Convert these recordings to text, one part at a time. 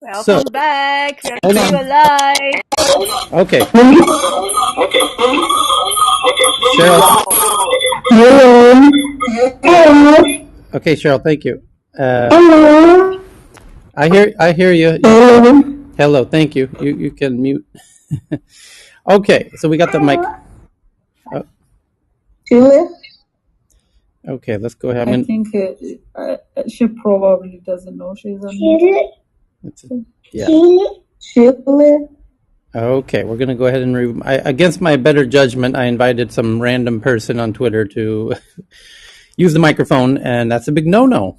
So, Welcome back. We are hold still on. alive. Okay, Cheryl. Hello. Hello. Okay, Cheryl. Thank you. Hello. I hear you. Hello. Hello. Thank you. You can mute. Okay, so we got the mic. Uh, Chile. okay, let's go ahead. I think she probably doesn't know she's on mute. Chile. It's, yeah. Chile. Chile. Okay, we're gonna go ahead and against my better judgment, I invited some random person on Twitter to use the microphone, and that's a big no-no.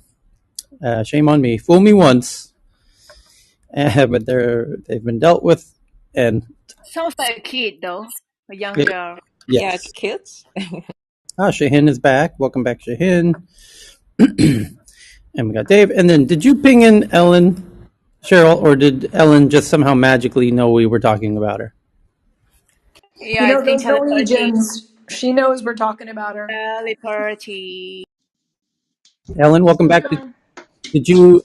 Shame on me. Fool me once, but they've been dealt with, and Sounds like a kid, though. A young it, girl. Yeah, yes. kids. Shahin is back. Welcome back, Shahin. And we got Dave. And then, did you ping in Ellen, Cheryl, or did Ellen just somehow magically know we were talking about her? Yeah, I think Those telepathy. Norwegians, she knows we're talking about her. Telepathy. Ellen, welcome What's back. going on? Did you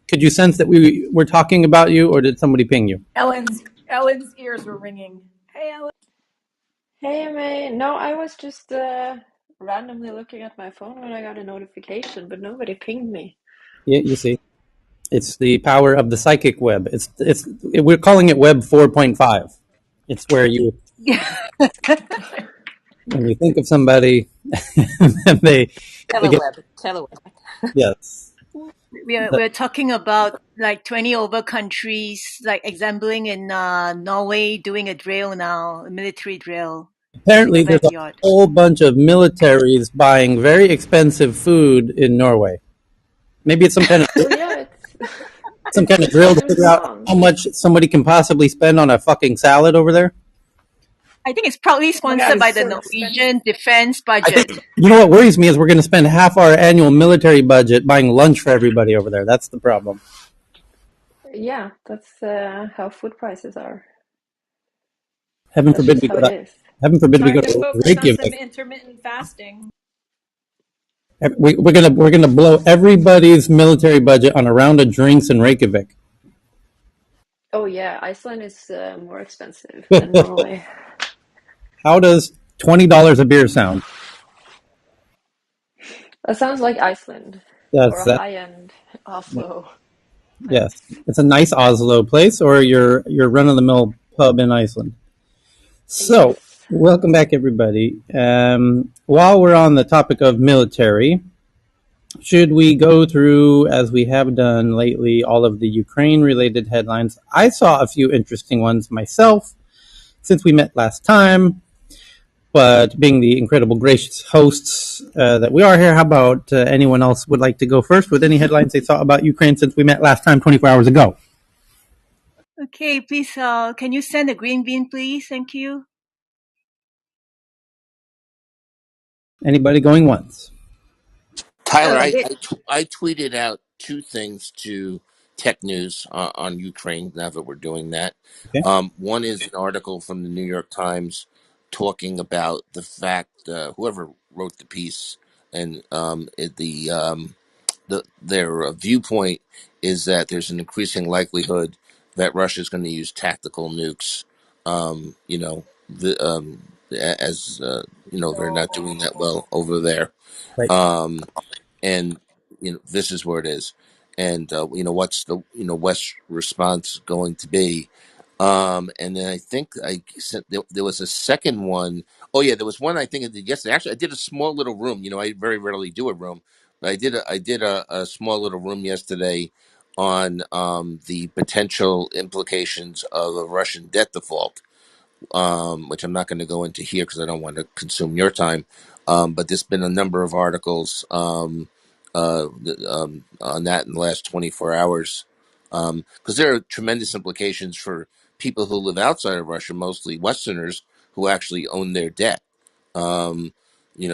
could you sense that we were talking about you, or did somebody ping you? Ellen's ears were ringing. Hey, Ellen. Hey, May. No, I was just randomly looking at my phone when I got a notification, but nobody pinged me. Yeah, you see, it's the power of the psychic web. It's we're calling it Web 4.5. It's where you when you think of somebody, and they get Teleweb. Teleweb. yes. We're talking about like 20 over countries, like examining in Norway doing a drill now, a military drill in the Apparently, there's a backyard. whole bunch of militaries buying very expensive food in Norway. Maybe it's Oh yeah, it's some it's kind of drill to going figure out strong. how much somebody can possibly spend on a fucking salad over there. I think it's proudly Oh my God, sponsored by it's the so expensive. Norwegian defense I think budget. you know what worries me is we're going to spend half our annual military budget buying lunch for everybody over there. That's the problem. Yeah, that's how food prices are. Heaven That's forbid just we how go it to is. Heaven forbid we Time go to to focus on some Reykjavik. intermittent fasting. We're gonna blow everybody's military budget on a round of drinks in Reykjavik. Oh yeah, Iceland is more expensive than Norway. How does $20 a beer sound? That sounds like Iceland or That's a that. high-end Oslo Yes, place. it's a nice Oslo place, or your run of the mill pub in Iceland. So, Yes. welcome back, everybody. While we're on the topic of military, should we go through, as we have done lately, all of the Ukraine related headlines? I saw a few interesting ones myself since we met last time, but being the incredible, gracious hosts that we are here, how about anyone else would like to go first with any headlines they saw about Ukraine since we met last time 24 hours ago? Okay, please, can you send a green bean, please? Thank you. Anybody going once? Tyler, Oh, I, did I, tw- I tweeted out two things to Tech News on Ukraine now that we're doing that. Okay. One is an article from the New York Times talking about the fact whoever wrote the piece and their viewpoint is that there's an increasing likelihood that Russia is going to use tactical nukes. You know, as they're not doing that well over there. Right. Um, and this is where it is, and what's the West response going to be, and then I think I sent there was a second one. Oh yeah, there was one I think I did yesterday. Actually, I did a small little room. I very rarely do a room, but I did a small little room yesterday on the potential implications of a Russian debt default, which I'm not going to go into here because I don't want to consume your time. But there's been a number of articles on that in the last 24 hours, because there are tremendous implications for people who live outside of Russia, mostly Westerners who actually own their debt. Um,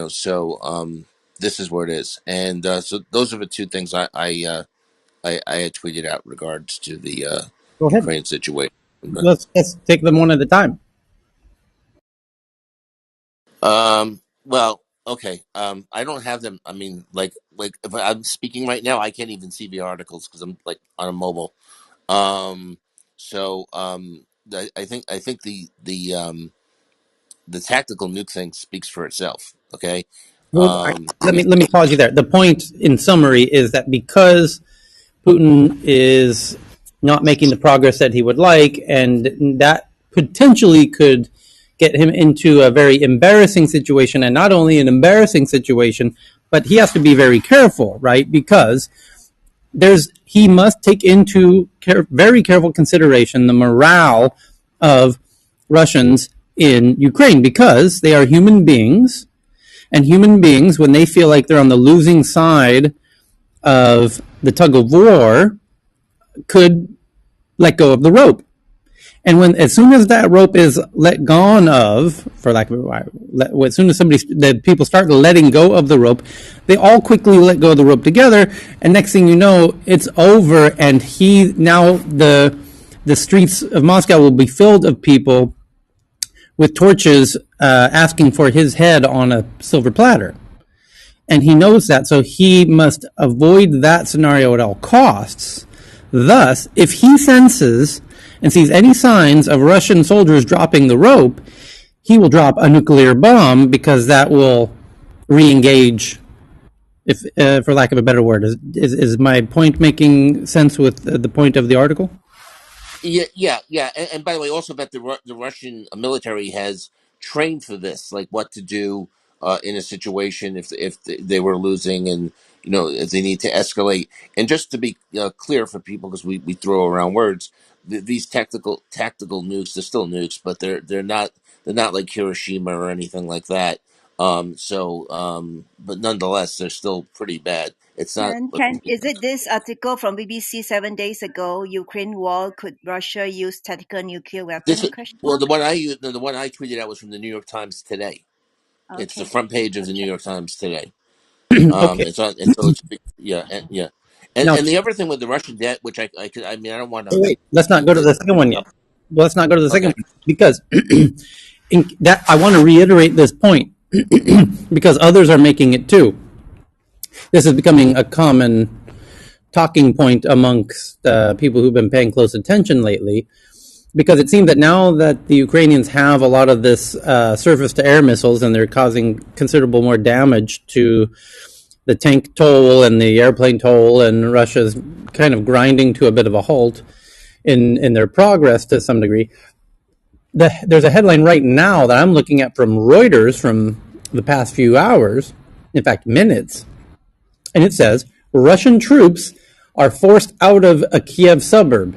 so this is where it is, and so those are the two things I had tweeted out regards to the Go ahead. Ukraine situation. Let's take them one at a time. Well, okay. I don't have them. I mean, like if I'm speaking right now, I can't even see the articles because I'm like on a mobile. So I think the tactical nuke thing speaks for itself. Okay. Well, Um, let me pause you there. The point, in summary, is that because Putin is not making the progress that he would like, and that potentially could get him into a very embarrassing situation, and not only an embarrassing situation, but he has to be very careful, right? Because he must take into very careful consideration the morale of Russians in Ukraine, because they are human beings, and human beings, when they feel like they're on the losing side of the tug of war, could let go of the rope. And as soon as that rope is let gone of, for lack of as soon as the people start letting go of the rope, they all quickly let go of the rope together. And next thing you know, it's over. And the streets of Moscow will be filled of people with torches, asking for his head on a silver platter. And he knows that, so he must avoid that scenario at all costs. Thus, if he senses and sees any signs of Russian soldiers dropping the rope, he will drop a nuclear bomb, because that will re-engage, if for lack of a better word. Is my point making sense with the point of the article? yeah. And by the way, also that the Russian military has trained for this, like what to do in a situation if they were losing, and if they need to escalate. And just to be clear for people, because we throw around words, these tactical nukes, they're still nukes, but they're not like Hiroshima or anything like that. But nonetheless, they're still pretty bad. It's not. Is it this article from BBC 7 days ago? Ukraine war, could Russia use tactical nuclear This weapon? is Question well, mark. the one I tweeted out was from the New York Times today. It's the Okay. front page of the New York Times today. Okay. It's on, and so it's yeah. Now, And the other thing with the Russian debt, which I could, I mean, I don't want to wait. Let's not beat go to this the second one yet. up. Let's not go to the second Okay. one, because that I want to reiterate this point, because others are making it too. This is becoming a common talking point amongst people who've been paying close attention lately, because it seems that now that the Ukrainians have a lot of this surface-to-air missiles, and they're causing considerable more damage to the tank toll and the airplane toll, and Russia's kind of grinding to a bit of a halt in their progress to some degree. There's a headline right now that I'm looking at from Reuters from the past few hours, in fact, minutes, and it says, Russian troops are forced out of a Kiev suburb.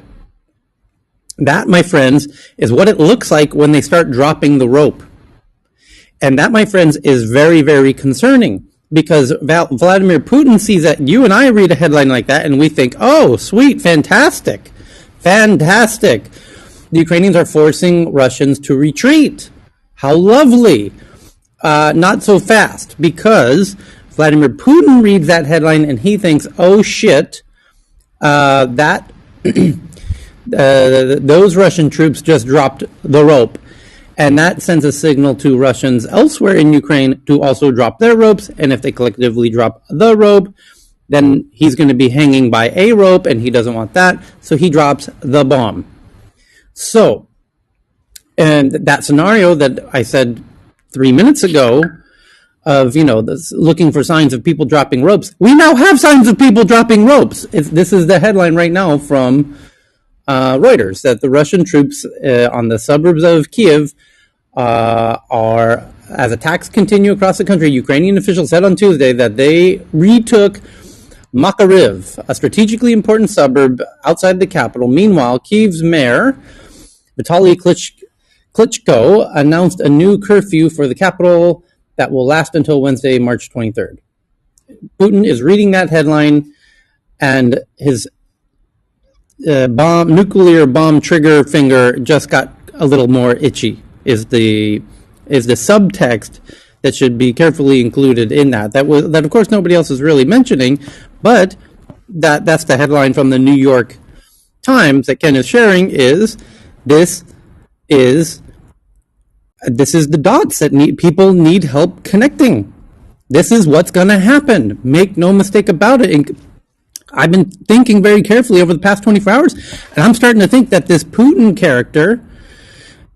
That, my friends, is what it looks like when they start dropping the rope. And that, my friends, is very, very concerning, because Vladimir Putin sees that. You and I read a headline like that and we think, oh, sweet, fantastic. The Ukrainians are forcing Russians to retreat. How lovely. Not so fast, because Vladimir Putin reads that headline and he thinks, oh shit, that those Russian troops just dropped the rope. And that sends a signal to Russians elsewhere in Ukraine to also drop their ropes. And if they collectively drop the rope, then he's going to be hanging by a rope, and he doesn't want that. So he drops the bomb. So, and that scenario that I said 3 minutes ago of, looking for signs of people dropping ropes, we now have signs of people dropping ropes. This is the headline right now from Reuters, that the Russian troops on the suburbs of Kiev are, as attacks continue across the country. Ukrainian officials said on Tuesday that they retook Makariv, a strategically important suburb outside the capital. Meanwhile, Kiev's mayor, Vitaly Klitschko, announced a new curfew for the capital that will last until Wednesday, March 23rd. Putin is reading that headline, and his nuclear bomb trigger finger just got a little more itchy. Is the subtext that should be carefully included in that of course nobody else is really mentioning, but that's the headline from the New York Times that Ken is sharing. This is the dots that people need help connecting. This is what's going to happen. Make no mistake about it. I've been thinking very carefully over the past 24 hours, and I'm starting to think that this Putin character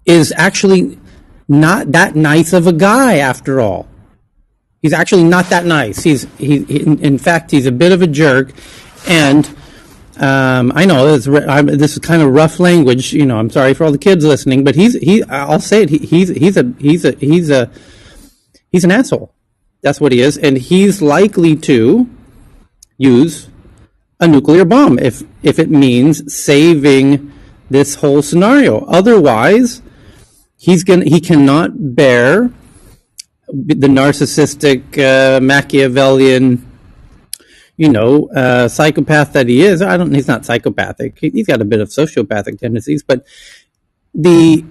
is actually not that nice of a guy after all. He's actually not that nice. In fact, he's a bit of a jerk, and I know this is kind of rough language. I'm sorry for all the kids listening, but I'll say it. He's an asshole. That's what he is, and he's likely to use a nuclear bomb if it means saving this whole scenario. Otherwise, he cannot bear the narcissistic Machiavellian psychopath that he is. He's not psychopathic. He's got a bit of sociopathic tendencies, but he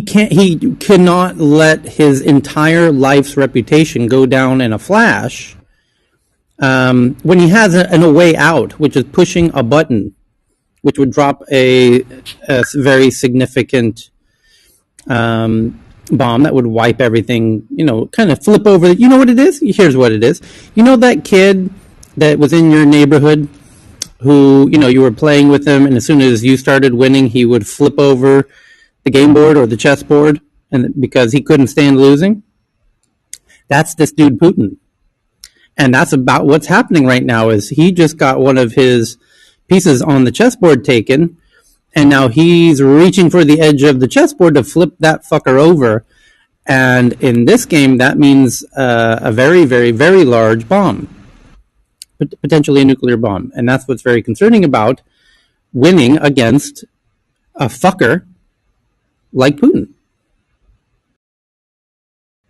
cannot let his entire life's reputation go down in a flash when he has a way out, which is pushing a button, which would drop a very significant bomb that would wipe everything, kind of flip over. You know what it is? Here's what it is. You know that kid that was in your neighborhood who, you were playing with him, and as soon as you started winning, he would flip over the game board or the chess board, and because he couldn't stand losing? That's this dude Putin. And that's about what's happening right now is he just got one of his pieces on the chessboard taken, and now he's reaching for the edge of the chessboard to flip that fucker over. And in this game, that means a very, very, very large bomb, potentially a nuclear bomb. And that's what's very concerning about winning against a fucker like Putin.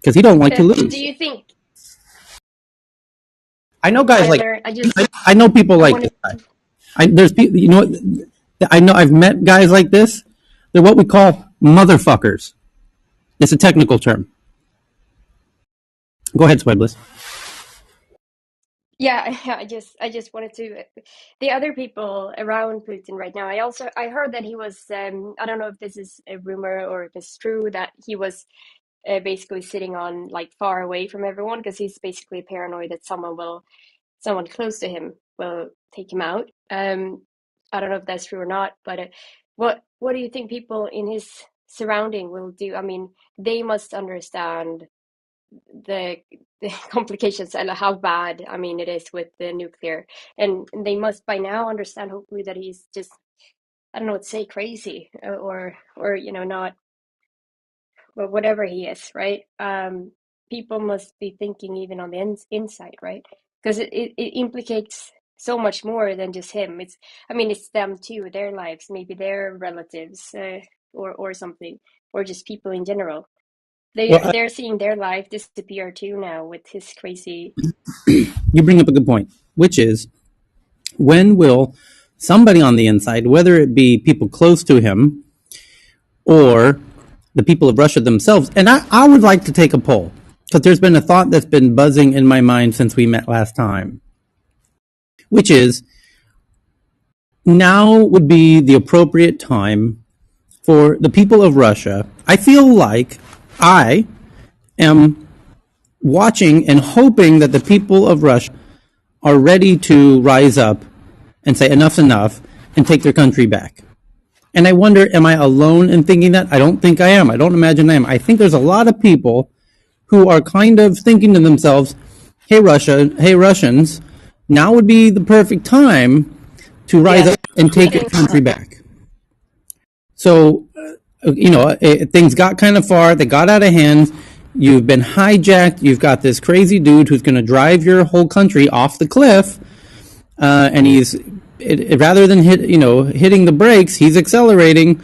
Because he don't like to lose. Do you think? I know guys Tyler, I know people like this guy. There's people, I know I've met guys like this. They're what we call motherfuckers. It's a technical term. Go ahead, Swedless. Yeah, I just wanted to the other people around Putin right now. I heard that he was I don't know if this is a rumor or if it's true that he was basically sitting on like far away from everyone because he's basically paranoid that someone close to him will take him out. I don't know if that's true or not, but what do you think people in his surrounding will do? I mean, they must understand the complications and how bad it is with the nuclear, and they must by now understand hopefully that he's just, I don't know what to say, crazy or not, but whatever he is, right? People must be thinking even on the inside, right? Because it implicates so much more than just him. It's them too, their lives, maybe their relatives, or something, or just people in general. They're seeing their life disappear too now with his crazy. You bring up a good point, which is when will somebody on the inside, whether it be people close to him or the people of Russia themselves, and I would like to take a poll because there's been a thought that's been buzzing in my mind since we met last time, which is now would be the appropriate time for the people of Russia. I feel like I am watching and hoping that the people of Russia are ready to rise up and say enough's enough and take their country back. And I wonder, am I alone in thinking that? I don't think I am. I don't imagine I am. I think there's a lot of people who are kind of thinking to themselves, hey, Russia, hey, Russians, now would be the perfect time to rise up and take your country back. So, things got kind of far. They got out of hand. You've been hijacked. You've got this crazy dude who's going to drive your whole country off the cliff. And rather than hitting the brakes, he's accelerating.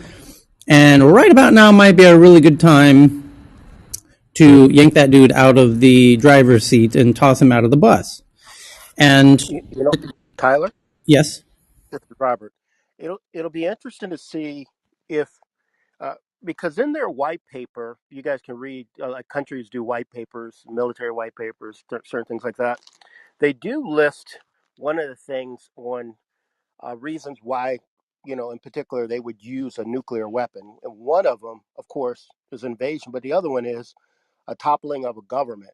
And right about now might be a really good time to yank that dude out of the driver's seat and toss him out of the bus. And Tyler, yes, this is Robert. It'll be interesting to see if because in their white paper, you guys can read, like countries do white papers, military white papers, certain things like that. They do list one of the things on reasons why, in particular, they would use a nuclear weapon. And one of them, of course, is invasion, but the other one is a toppling of a government.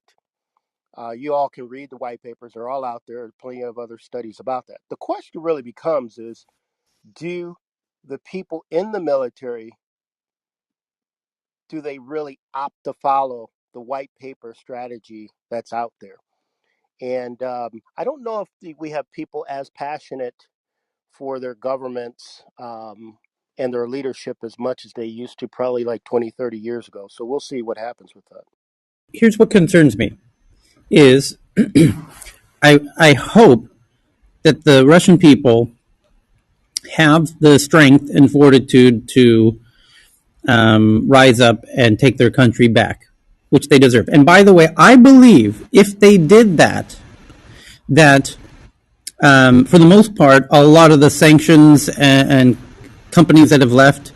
You all can read the white papers; they're all out there. There's plenty of other studies about that. The question really becomes: is do the people in the military, do they really opt to follow the white paper strategy that's out there? And I don't know if we have people as passionate for their governments and their leadership as much as they used to, probably like 20, 30 years ago. So we'll see what happens with that. Here's what concerns me is I hope that the Russian people have the strength and fortitude to rise up and take their country back, which they deserve. And by the way, I believe if they did that, that for the most part, a lot of the sanctions and companies that have left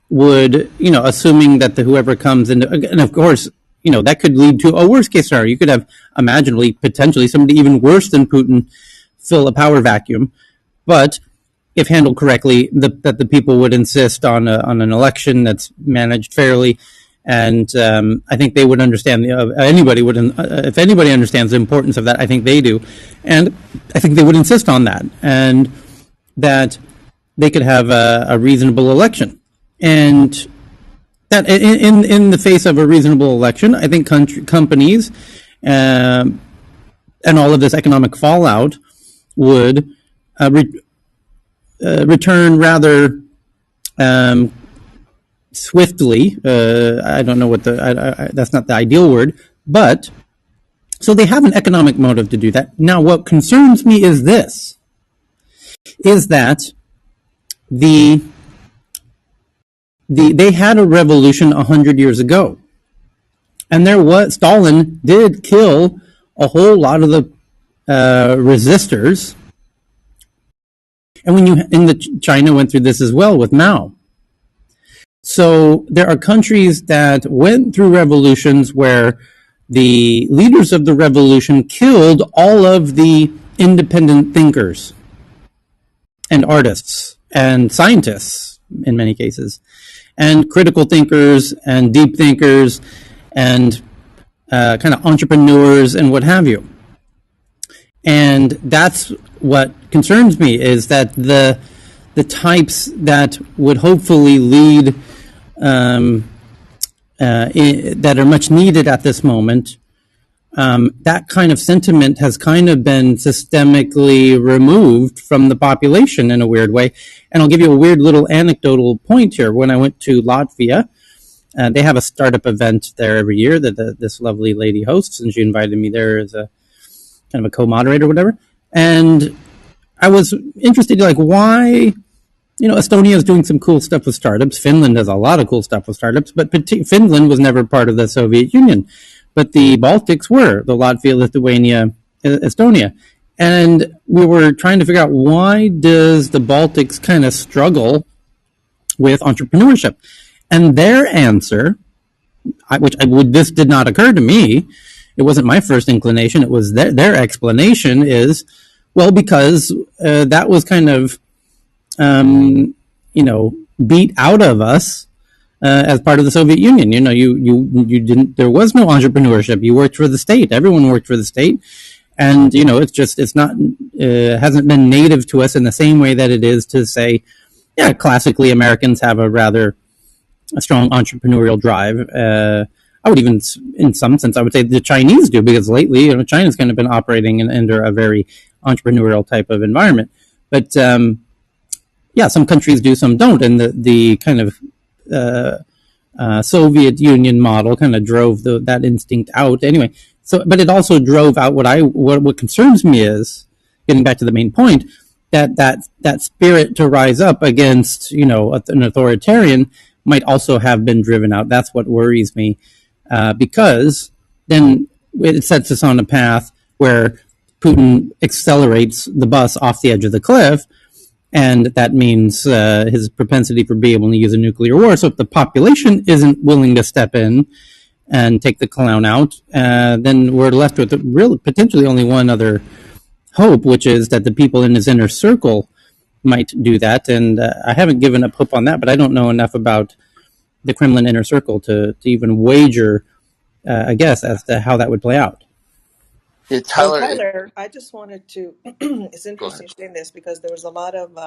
would, assuming that whoever comes in, and of course, that could lead to a worst case scenario. You could have imaginably, potentially, somebody even worse than Putin fill a power vacuum. But if handled correctly, that the people would insist on an election that's managed fairly. And I think they would understand. Anybody would, if anybody understands the importance of that, I think they do, and I think they would insist on that, and that they could have a reasonable election. And that in the face of a reasonable election, I think companies and all of this economic fallout would return rather swiftly. I don't know what that's not the ideal word, but so they have an economic motive to do that. Now, what concerns me is this: is that they had a revolution 100 years ago, and Stalin did kill a whole lot of the resistors, and China went through this as well with Mao. So there are countries that went through revolutions where the leaders of the revolution killed all of the independent thinkers and artists and scientists in many cases, and critical thinkers and deep thinkers and kind of entrepreneurs and what have you. And that's what concerns me, is that the types that would hopefully lead that are much needed at this moment, that kind of sentiment has kind of been systemically removed from the population in a weird way. And I'll give you a weird little anecdotal point here. When I went to Latvia, they have a startup event there every year that this lovely lady hosts, and she invited me there as a kind of a co-moderator or whatever. And I was interested, like, why... Estonia is doing some cool stuff with startups. Finland does a lot of cool stuff with startups, but Finland was never part of the Soviet Union. But the Baltics were, the Latvia, Lithuania, Estonia. And we were trying to figure out, why does the Baltics kind of struggle with entrepreneurship? And their answer, this did not occur to me, it wasn't my first inclination, it was their explanation is, well, because that was kind of beat out of us as part of the Soviet Union. You didn't. There was no entrepreneurship. You worked for the state. Everyone worked for the state, and it's not hasn't been native to us in the same way that it is to say, yeah, classically Americans have a rather strong entrepreneurial drive. I would even, in some sense, I would say the Chinese do, because lately, China's kind of been operating under a very entrepreneurial type of environment, but. Yeah, some countries do, some don't, and the kind of Soviet Union model kind of drove that instinct out. Anyway, but it also drove out what concerns me is, getting back to the main point, that spirit to rise up against an authoritarian might also have been driven out. That's what worries me, because then it sets us on a path where Putin accelerates the bus off the edge of the cliff. And that means his propensity for being able to use a nuclear war. So if the population isn't willing to step in and take the clown out, then we're left with potentially only one other hope, which is that the people in his inner circle might do that. And I haven't given up hope on that, but I don't know enough about the Kremlin inner circle to even wager a guess as to how that would play out. And Tyler, Tyler, I just wanted to, it's go ahead. interesting saying this because there was a lot of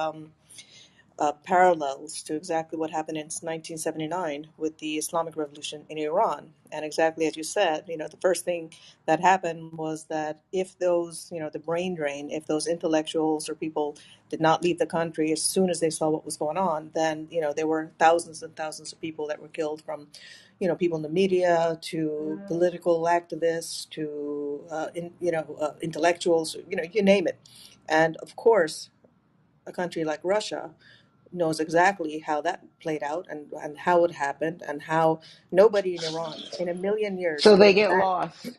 parallels to exactly what happened in 1979 with the Islamic Revolution in Iran. And exactly as you said, the first thing that happened was that if those, the brain drain, if those intellectuals or people did not leave the country as soon as they saw what was going on, then, there were thousands and thousands of people that were killed from, people in the media to political activists to, intellectuals, you name it. And of course, a country like Russia knows exactly how that played out and how it happened and how nobody in Iran in a million years So could they have get imagined. lost.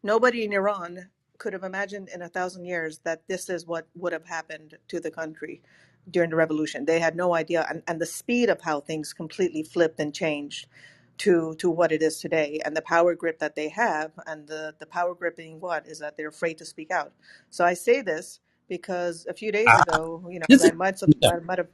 Nobody in Iran could have imagined in 1,000 years that this is what would have happened to the country during the revolution. They had no idea, and the speed of how things completely flipped and changed to what it is today, and the power grip that they have, and the power grip being what is that they're afraid to speak out. So I say this because a few days ago, This is, yeah, I might have,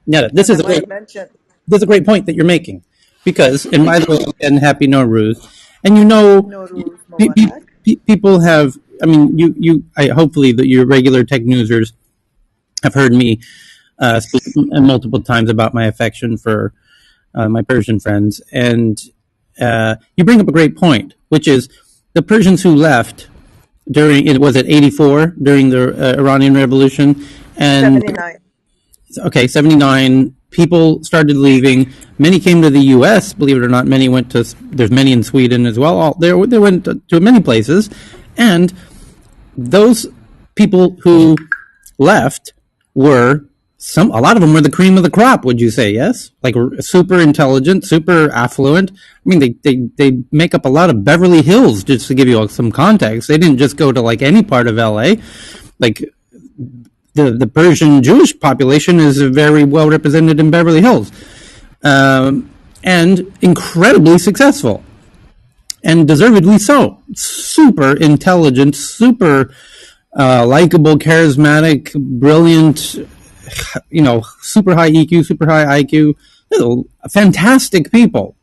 yeah, as I might have mentioned, this is a great point that you're making, because, and by the way, and happy Nowruz, and you know, Nowruz pe- pe- Mubarak. people have. I mean, I hopefully that your regular tech newsers have heard me speak multiple times about my affection for my Persian friends, and you bring up a great point, which is the Persians who left during it was at 84 during the Iranian Revolution, and 79. okay, 79 people started leaving. Many came to the U.S. Believe it or not, many went to. There's many in Sweden as well. They went to many places, and those people who left were a lot of them were the cream of the crop. Would you say yes? Like super intelligent, super affluent. I mean, they make up a lot of Beverly Hills. Just to give you some context, they didn't just go to like any part of L.A. Like the Persian Jewish population is very well represented in Beverly Hills, and incredibly successful, and deservedly so. Super intelligent, super likable, charismatic, brilliant. Super high EQ, super high IQ. Fantastic people,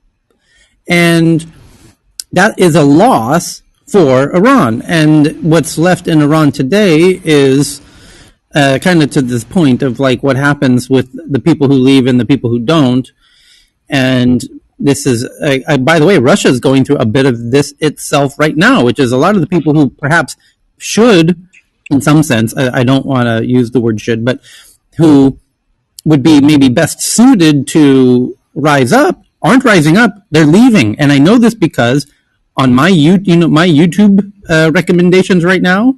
and that is a loss for Iran. And what's left in Iran today is kind of to this point of like what happens with the people who leave and the people who don't. And this is, by the way, Russia is going through a bit of this itself right now, which is a lot of the people who perhaps should, in some sense, I don't want to use the word should, but who would be maybe best suited to rise up aren't rising up. They're leaving, and I know this because on my my YouTube recommendations right now,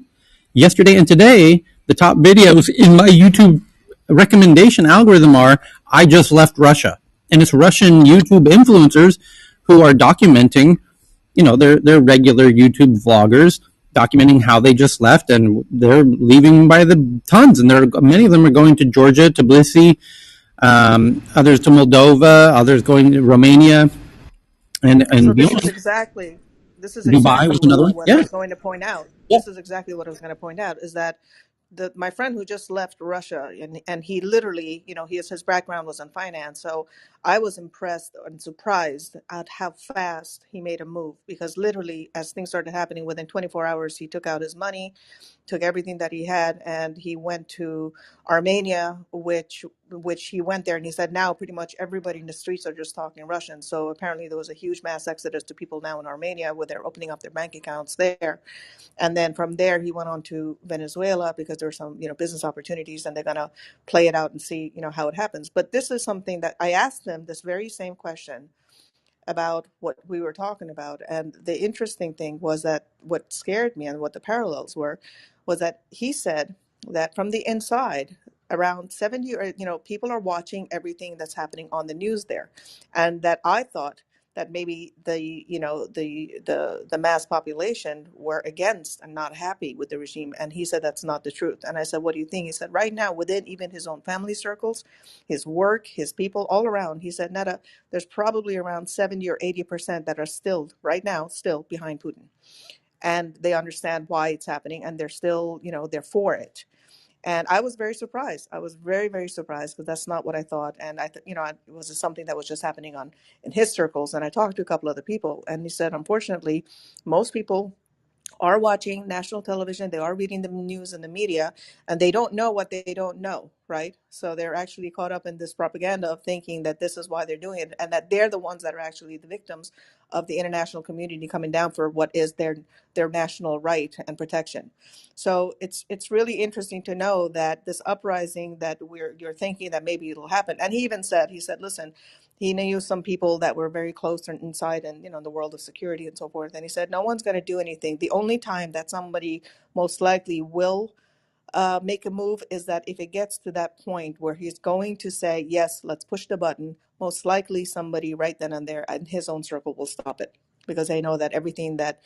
yesterday and today, the top videos in my YouTube recommendation algorithm are I just left Russia. And it's Russian YouTube influencers who are documenting, they're regular YouTube vloggers documenting how they just left, and they're leaving by the tons. And many of them are going to Georgia, Tbilisi, others to Moldova, others going to Romania, So and this is Dubai was exactly another one. what I Yeah. was going to point out. Yeah. This is exactly what I was going to point out is that my friend who just left Russia, and he literally, his background was in finance. So I was impressed and surprised at how fast he made a move, because literally as things started happening within 24 hours, he took out his money, took everything that he had, and he went to Armenia, which he went there, and he said now pretty much everybody in the streets are just talking Russian. So apparently there was a huge mass exodus to people now in Armenia, where they're opening up their bank accounts there. And then from there he went on to Venezuela, because there were some business opportunities, and they're going to play it out and see how it happens. But this is something that I asked them this very same question about what we were talking about. And the interesting thing was that what scared me and what the parallels were was that he said that from the inside, around 70 or people are watching everything that's happening on the news there. And that I thought that maybe the mass population were against and not happy with the regime. And he said that's not the truth. And I said, what do you think? He said right now, within even his own family circles, his work, his people all around, he said, Netta, there's probably around 70 or 80% that are still right now still behind Putin, and they understand why it's happening, and they're still they're for it. And I was very surprised. I was very, very surprised because that's not what I thought. And it was just something that was just happening on in his circles. And I talked to a couple other people, and he said, unfortunately, most people are watching national television, they are reading the news and the media, and they don't know what they don't know, right? So they're actually caught up in this propaganda of thinking that this is why they're doing it, and that they're the ones that are actually the victims of the international community coming down for what is their national right and protection. So it's really interesting to know that this uprising that you're thinking that maybe it'll happen. And he said, listen, he knew some people that were very close inside and in the world of security and so forth, and he said no one's going to do anything. The only time that somebody most likely will make a move is that if it gets to that point where he's going to say, yes, let's push the button, most likely somebody right then and there in his own circle will stop it, because they know that everything that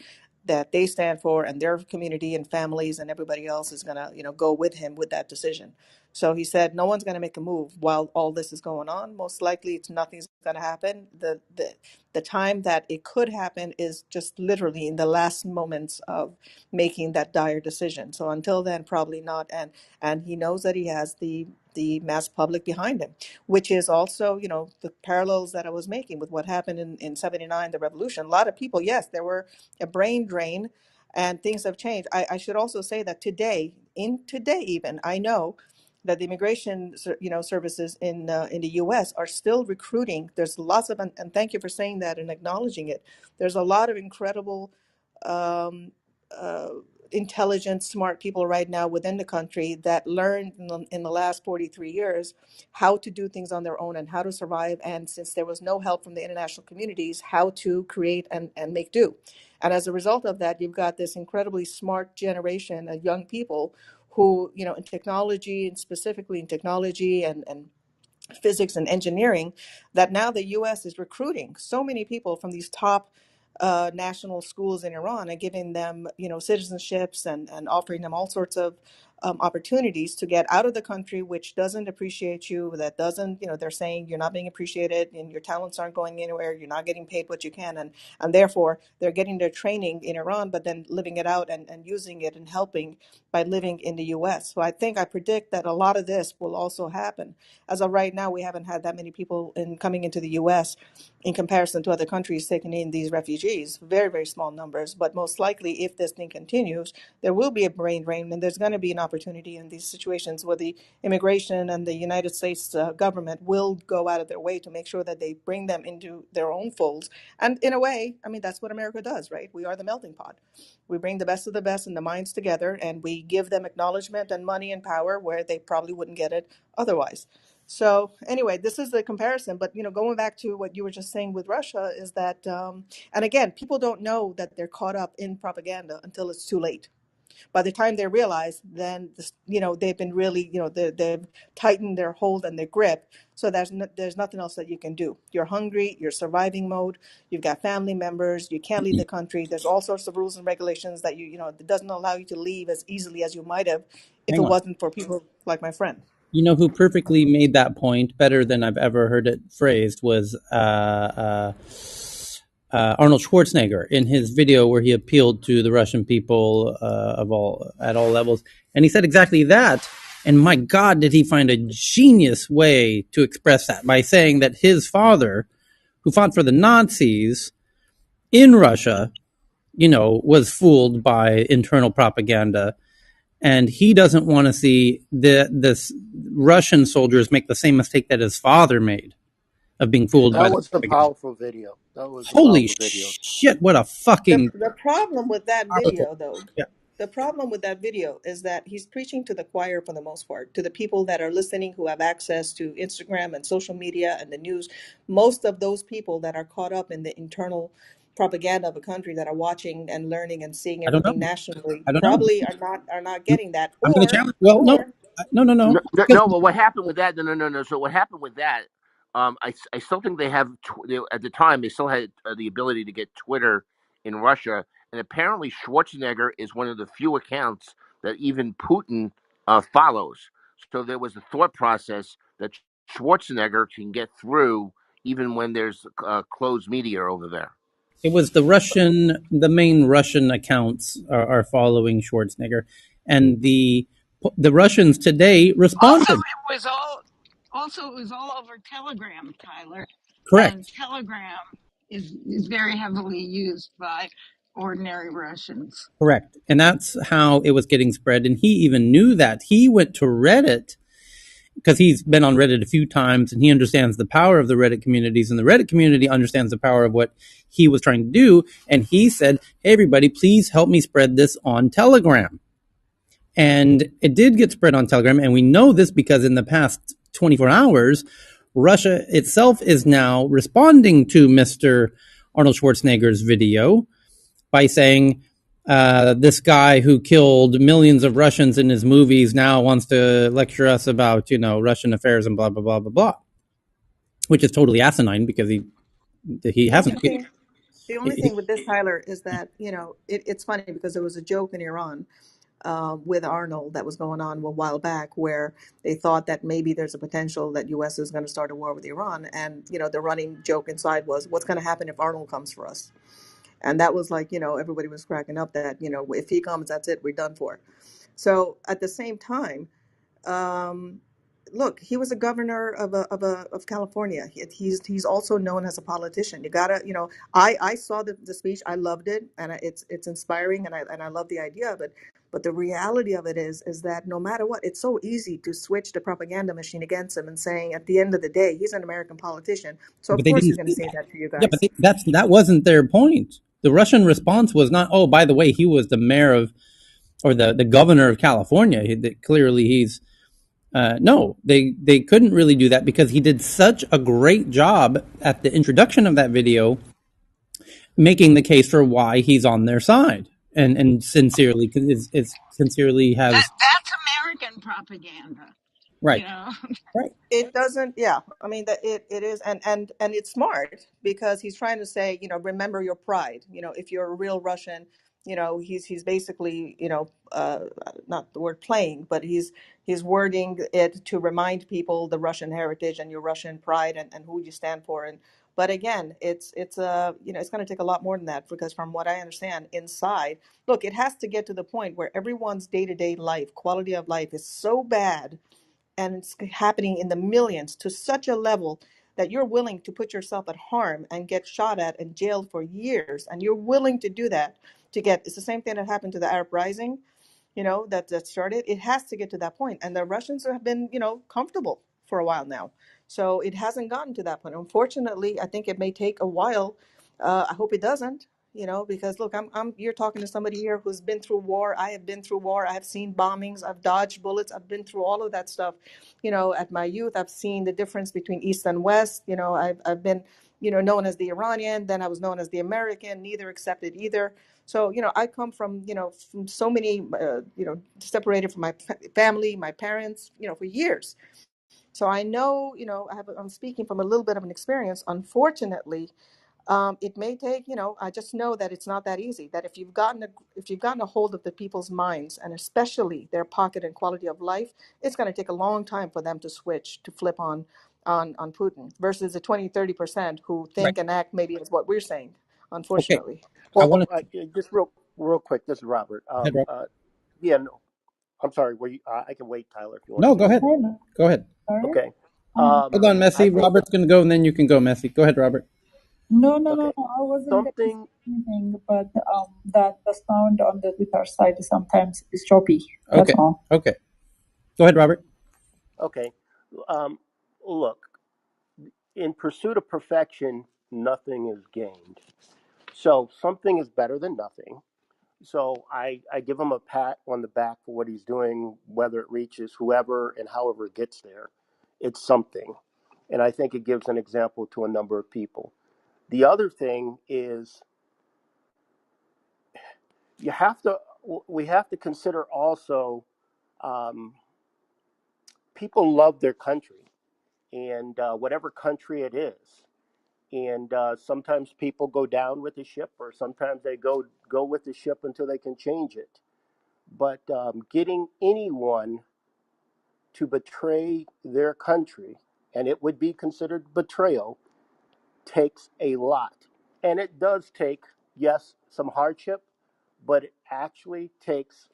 they stand for and their community and families and everybody else is going to go with him with that decision. So he said no one's going to make a move while all this is going on. Most likely nothing's going to happen. The time that it could happen is just literally in the last moments of making that dire decision. So until then, probably not. And he knows that he has the mass public behind him, which is also, the parallels that I was making with what happened in 79, the revolution. A lot of people, yes, there were a brain drain and things have changed. I should also say that today even, I know that the immigration services in the US are still recruiting. There's lots of, and thank you for saying that and acknowledging it. There's a lot of incredible um, uh, intelligent, smart people right now within the country that learned in the last 43 years how to do things on their own and how to survive. And since there was no help from the international communities, how to create and make do. And as a result of that, you've got this incredibly smart generation of young people who, in technology and specifically in technology and physics and engineering, that now the US is recruiting so many people from these top national schools in Iran and giving them, citizenships and offering them all sorts of opportunities to get out of the country, which doesn't appreciate you, that doesn't, they're saying you're not being appreciated and your talents aren't going anywhere, you're not getting paid what you can. And therefore, they're getting their training in Iran, but then living it out and using it and helping by living in the US. So I predict that a lot of this will also happen. As of right now, we haven't had that many people coming into the US in comparison to other countries taking in these refugees. Very, very small numbers. But most likely, if this thing continues, there will be a brain drain, and there's going to be an opportunity in these situations where the immigration and the United States government will go out of their way to make sure that they bring them into their own folds. And in a way, I mean, that's what America does, right? We are the melting pot. We bring the best of the best and the minds together, and we give them acknowledgement and money and power where they probably wouldn't get it otherwise. So anyway, this is the comparison. But going back to what you were just saying with Russia is that, and again, people don't know that they're caught up in propaganda until it's too late. By the time they realize, then they've been really, they've tightened their hold and their grip. So there's nothing else that you can do. You're hungry. You're surviving mode. You've got family members. You can't leave the country. There's all sorts of rules and regulations that that doesn't allow you to leave as easily as you might have if Hang it on. wasn't for people like my friend. You know who perfectly made that point better than I've ever heard it phrased was Arnold Schwarzenegger in his video where he appealed to the Russian people at all levels, and he said exactly that. And my God, did he find a genius way to express that by saying that his father, who fought for the Nazis in Russia, was fooled by internal propaganda, and he doesn't want to see this Russian soldiers make the same mistake that his father made of being fooled by That the was a propaganda. powerful video. That was a Holy powerful video. shit! What a The fucking the problem with that powerful. video, though, Yeah, the problem with that video is that he's preaching to the choir for the most part, to the people that are listening who have access to Instagram and social media and the news. Most of those people that are caught up in the internal propaganda of a country that are watching and learning and seeing I don't know. everything nationally I don't know. probably are not getting that, I'm going to challenge. Well, no, or no, No, no, because no, but what happened with that? No, no, no, no. So what happened with that? I still think they have at the time they still had the ability to get Twitter in Russia, and apparently Schwarzenegger is one of the few accounts that even Putin follows. So there was a thought process that Schwarzenegger can get through even when there's closed media over there. it was the main Russian accounts are following Schwarzenegger, and the The Russians today Also, responded. it was all over Telegram, Tyler, and Correct. Telegram is very heavily used by ordinary Russians. Correct. And that's how it was getting spread. And he even knew that. He went to Reddit because he's been on Reddit a few times and he understands the power of the Reddit communities, and the Reddit community understands the power of what he was trying to do. And he said, hey, everybody, please help me spread this on Telegram. And it did get spread on Telegram. And we know this because in the past 24 hours, Russia itself is now responding to Mr. Arnold Schwarzenegger's video by saying, this guy who killed millions of Russians in his movies now wants to lecture us about, Russian affairs and blah, blah, blah, blah, blah, which is totally asinine because he The only hasn't. thing, the only thing with this, Tyler, is that it's funny because there was a joke in Iran with Arnold that was going on a while back, where they thought that maybe there's a potential that U.S. is going to start a war with Iran, and the running joke inside was, "What's going to happen if Arnold comes for us?" And that was like, everybody was cracking up that if he comes, that's it, we're done for. So at the same time, um, look, he was a governor of California. He's also known as a politician. You gotta, I saw the speech. I loved it, and it's inspiring, and I love the idea of it. But the reality of it is that no matter what, it's so easy to switch the propaganda machine against him and saying at the end of the day, he's an American politician. So But of they course didn't he's going to say say that. that to you Yeah, but guys. that wasn't their point. The Russian response was not, oh, by the way, he was the mayor of, or the governor of California. Clearly he's, no, they couldn't really do that because he did such a great job at the introduction of that video, making the case for why he's on their side, and sincerely is sincerely has That's American propaganda, you right, know. right, It doesn't, yeah. I mean that it is, and it's smart because he's trying to say, remember your pride. If you're a real Russian, he's basically, not the word playing, but he's wording it to remind people the Russian heritage and your Russian pride, and who you stand for. And but again, it's going to take a lot more than that, because from what I understand inside, look, it has to get to the point where everyone's day-to-day life, quality of life is so bad, and it's happening in the millions to such a level that you're willing to put yourself at harm and get shot at and jailed for years, and you're willing to do that to get. It's the same thing that happened to the Arab Rising, that started. It has to get to that point, and the Russians have been, comfortable for a while now. So it hasn't gotten to that point. Unfortunately, I think it may take a while. I hope it doesn't. Because look, you're talking to somebody here who's been through war. I have been through war. I have seen bombings. I've dodged bullets. I've been through all of that stuff. At my youth, I've seen the difference between East and West. I've been, known as the Iranian. Then I was known as the American. Neither accepted either. So, I come from so many, separated from my family, my parents, for years. So I know, I'm speaking from a little bit of an experience. Unfortunately, it may take, I just know that it's not that easy. That if you've gotten a hold of the people's minds, and especially their pocket and quality of life, it's going to take a long time for them to switch, to flip on Putin, versus the 20-30% who right. think and act maybe as what we're saying, Okay, unfortunately. I Well, want just real quick. This is Robert. to. Yeah, no, I'm sorry. Were you, I can wait, Tyler, if you want to No, go go. ahead. Hello. Go ahead. Sorry. Okay. Hold on, I Messi. think that Robert's going to go, and then you can go, Messi. Go ahead, Robert. No, no, no, okay, no. I wasn't going to say something. anything, but that the sound on the Twitter side sometimes is choppy. That's Okay. all. Okay. Go ahead, Robert. Okay. Um, Look, in pursuit of perfection, nothing is gained. So something is better than nothing. So I give him a pat on the back for what he's doing, whether it reaches whoever and however it gets there. It's something. And I think it gives an example to a number of people. The other thing is you have to we have to consider also, um, people love their country, and whatever country it is. And sometimes people go down with the ship, or sometimes they go with the ship until they can change it. But getting anyone to betray their country, and it would be considered betrayal, takes a lot. And it does take, yes, some hardship, but it actually takes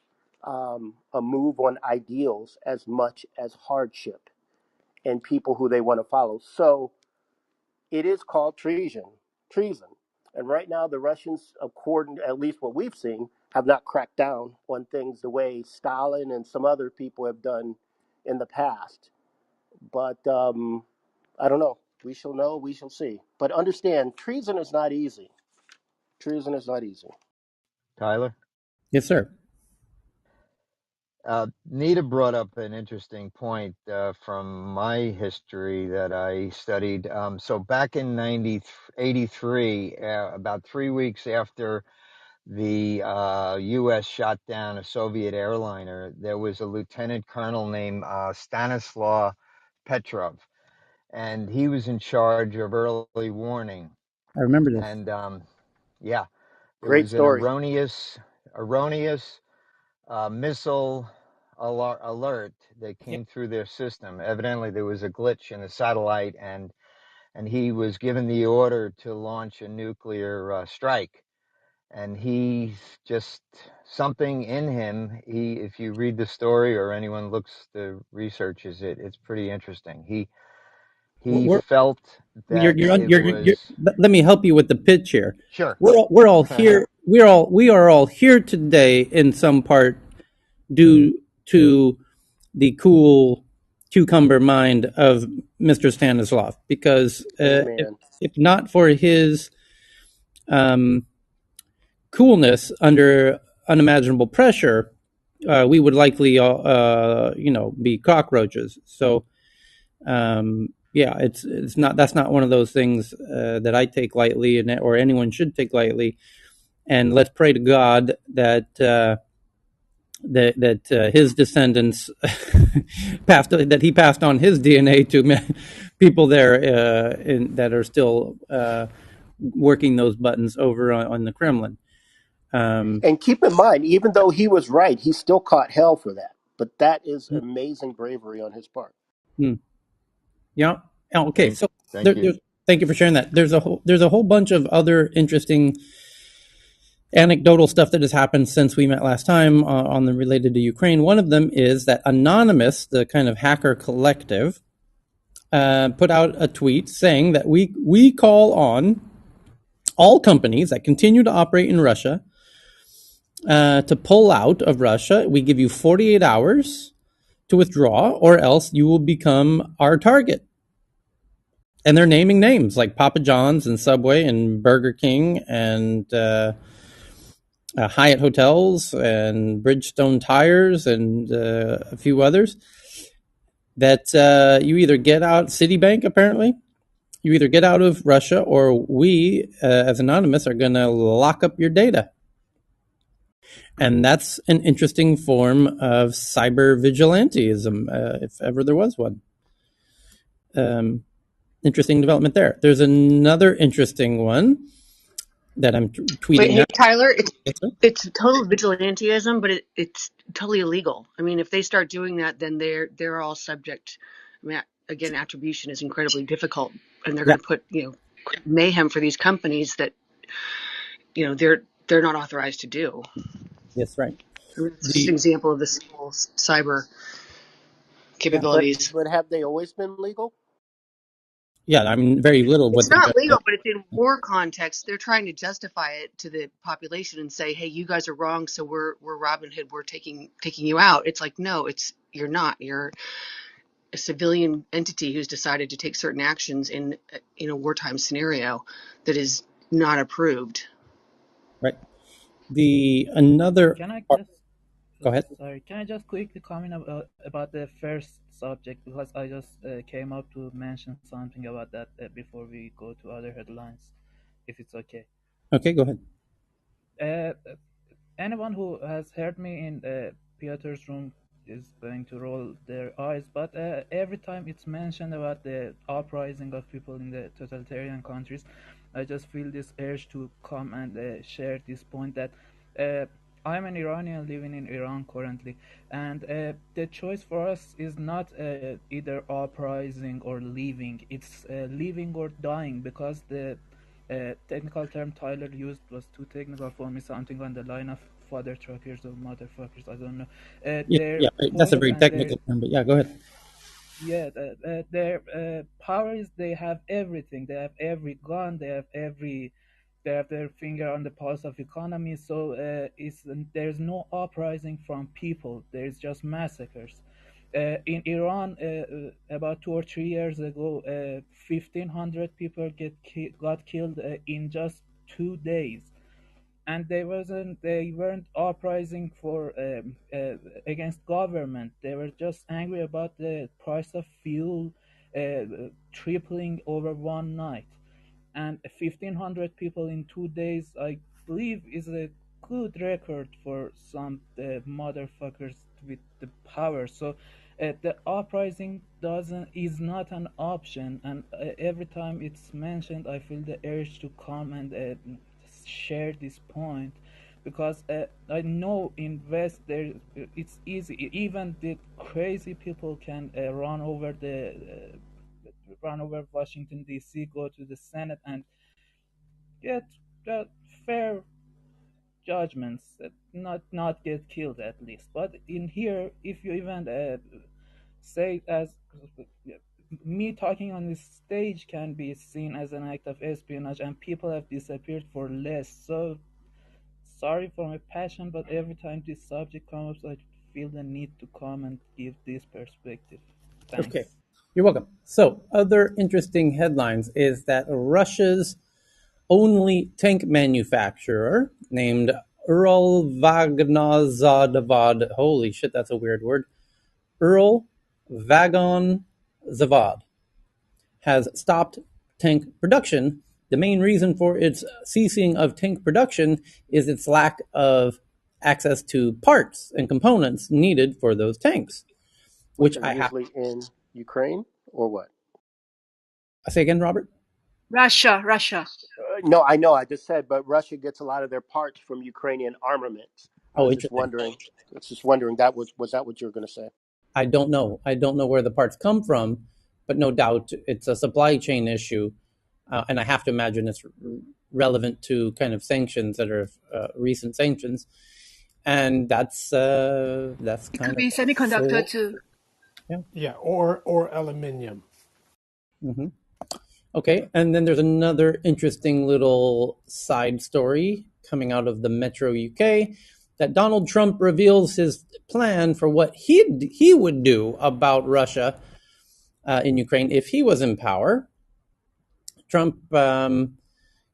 a move on ideals as much as hardship and people who they want to follow. So it is called treason. And right now, the Russians, according to at least what we've seen, have not cracked down on things the way Stalin and some other people have done in the past. But I don't know. We shall know. We shall see. But understand, treason is not easy. Treason is not easy. Tyler? Yes, sir. Nita brought up an interesting point from my history that I studied. So back in 1983, about 3 weeks after the U.S. shot down a Soviet airliner, there was a lieutenant colonel named Stanislav Petrov, and he was in charge of early warning. I remember this. And yeah, there Great was an story. erroneous missile alert that Yep. came through their system. Evidently, there was a glitch in the satellite, and he was given the order to launch a nuclear strike. And he just something in him. If you read the story or anyone looks the researches it, it's pretty interesting. He We're felt you're that you're, on, it you're was let me help you with the pitch here. sure. We're all here. We are all here today in some part due to the cool cucumber mind of Mr. Stanislav, because Amen. if not for his um, coolness under unimaginable pressure, we would likely, be cockroaches. So, yeah, it's not that's not one of those things that I take lightly, or anyone should take lightly. And let's pray to God that his descendants that he passed on his DNA to people there that are still working those buttons over on the Kremlin. Um, And keep in mind, even though he was right, he still caught hell for that. But that is amazing bravery on his part. hmm, yeah. Oh, okay. So Thank you. thank you for sharing that. There's a whole bunch of other interesting anecdotal stuff that has happened since we met last time on the related to Ukraine. One of them is that Anonymous, the kind of hacker collective, put out a tweet saying that we call on all companies that continue to operate in Russia to pull out of Russia. We give you 48 hours to withdraw, or else you will become our target. And they're naming names like Papa John's and Subway and Burger King and Hyatt Hotels and Bridgestone Tires and a few others. That you either get out, Citibank apparently, you either get out of Russia, or we, as Anonymous, are going to lock up your data. And that's an interesting form of cyber vigilantism, if ever there was one. Interesting development there. There's another interesting one that I'm Wait, tweeting hey now. Tyler, Yes, sir? it's total vigilantism, but it's totally illegal. I mean, if they start doing that, then they're all subject. I mean, again, attribution is incredibly difficult, and they're Yeah. going to put mayhem for these companies that they're not authorized to do. Yes, right. I mean, it's just an The example of this whole cyber Yeah, capabilities. But have they always been legal? yeah. I mean, very little of what It's they've not done. legal, but it's in war context. They're trying to justify it to the population and say, "Hey, you guys are wrong, so we're Robin Hood. We're taking you out." It's like, no, you're not. You're a civilian entity who's decided to take certain actions in a wartime scenario that is not approved. Right. The another. Can I Part, just go ahead. sorry? Can I just quickly comment about the first subject because I just came up to mention something about that before we go to other headlines, if it's okay. Okay, go ahead. Uh, Anyone who has heard me in Pieter's room is going to roll their eyes, but every time it's mentioned about the uprising of people in the totalitarian countries, I just feel this urge to come and share this point that I'm an Iranian living in Iran currently, and the choice for us is not either uprising or leaving. It's living or dying, because the technical term Tyler used was too technical for me, something on the line of father truckers or motherfuckers. I don't know. Their Yeah, that's a point very and their technical term, but yeah, go ahead. yeah, their power is they have everything. They have every gun. They have their finger on the pulse of economy. So there's no uprising from people. There's just massacres. In Iran, about 2 or 3 years ago, 1,500 people got killed in just 2 days, and they weren't uprising for against government. They were just angry about the price of fuel tripling over one night. And 1,500 people in 2 days, I believe, is a good record for some motherfuckers with the power. So the uprising doesn't is not an option, and every time it's mentioned, I feel the urge to come and share this point, because I know in West there it's easy. Even the crazy people can run over Washington D.C., go to the Senate, and get fair judgments, not get killed at least. But in here, if you even say as me talking on this stage can be seen as an act of espionage, and people have disappeared for less. So sorry for my passion, but every time this subject comes up, I feel the need to come and give this perspective. Thanks. Okay, you're welcome. So, other interesting headlines is that Russia's only tank manufacturer, named Ural Vagonzavod, holy shit, that's a weird word, Ural Vagon Zavad, has stopped tank production. The main reason for its ceasing of tank production is its lack of access to parts and components needed for those tanks, which which are I have usually in Ukraine or what? to say again, Robert. Russia. No, I know. I just said, but Russia gets a lot of their parts from Ukrainian armaments. I Oh, was just interesting. wondering. I was just wondering that was that what you were going to say? I don't know. I don't know where the parts come from, but no doubt it's a supply chain issue, and I have to imagine it's relevant to kind of sanctions that are recent sanctions, and that's It could kind of be semiconductor Or too. yeah. yeah, or aluminium. Hmm. Okay, and then there's another interesting little side story coming out of the Metro UK that Donald Trump reveals his plan for what he would do about Russia in Ukraine if he was in power. Trump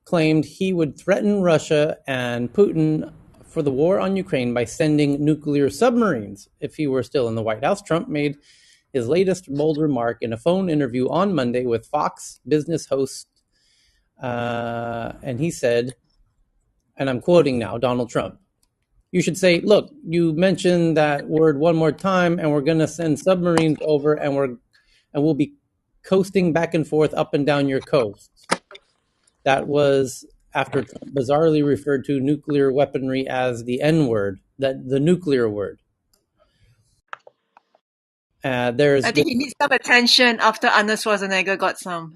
claimed he would threaten Russia and Putin for the war on Ukraine by sending nuclear submarines if he were still in the White House. Trump made his latest bold remark in a phone interview on Monday with Fox Business host, and he said, and I'm quoting now Donald Trump, "You should say, look, you mentioned that word one more time, and we're going to send submarines over, and we'll be coasting back and forth up and down your coast." That was after Trump bizarrely referred to nuclear weaponry as the N word, that the nuclear word. There's I been think he needs some attention after Arnold Schwarzenegger got some.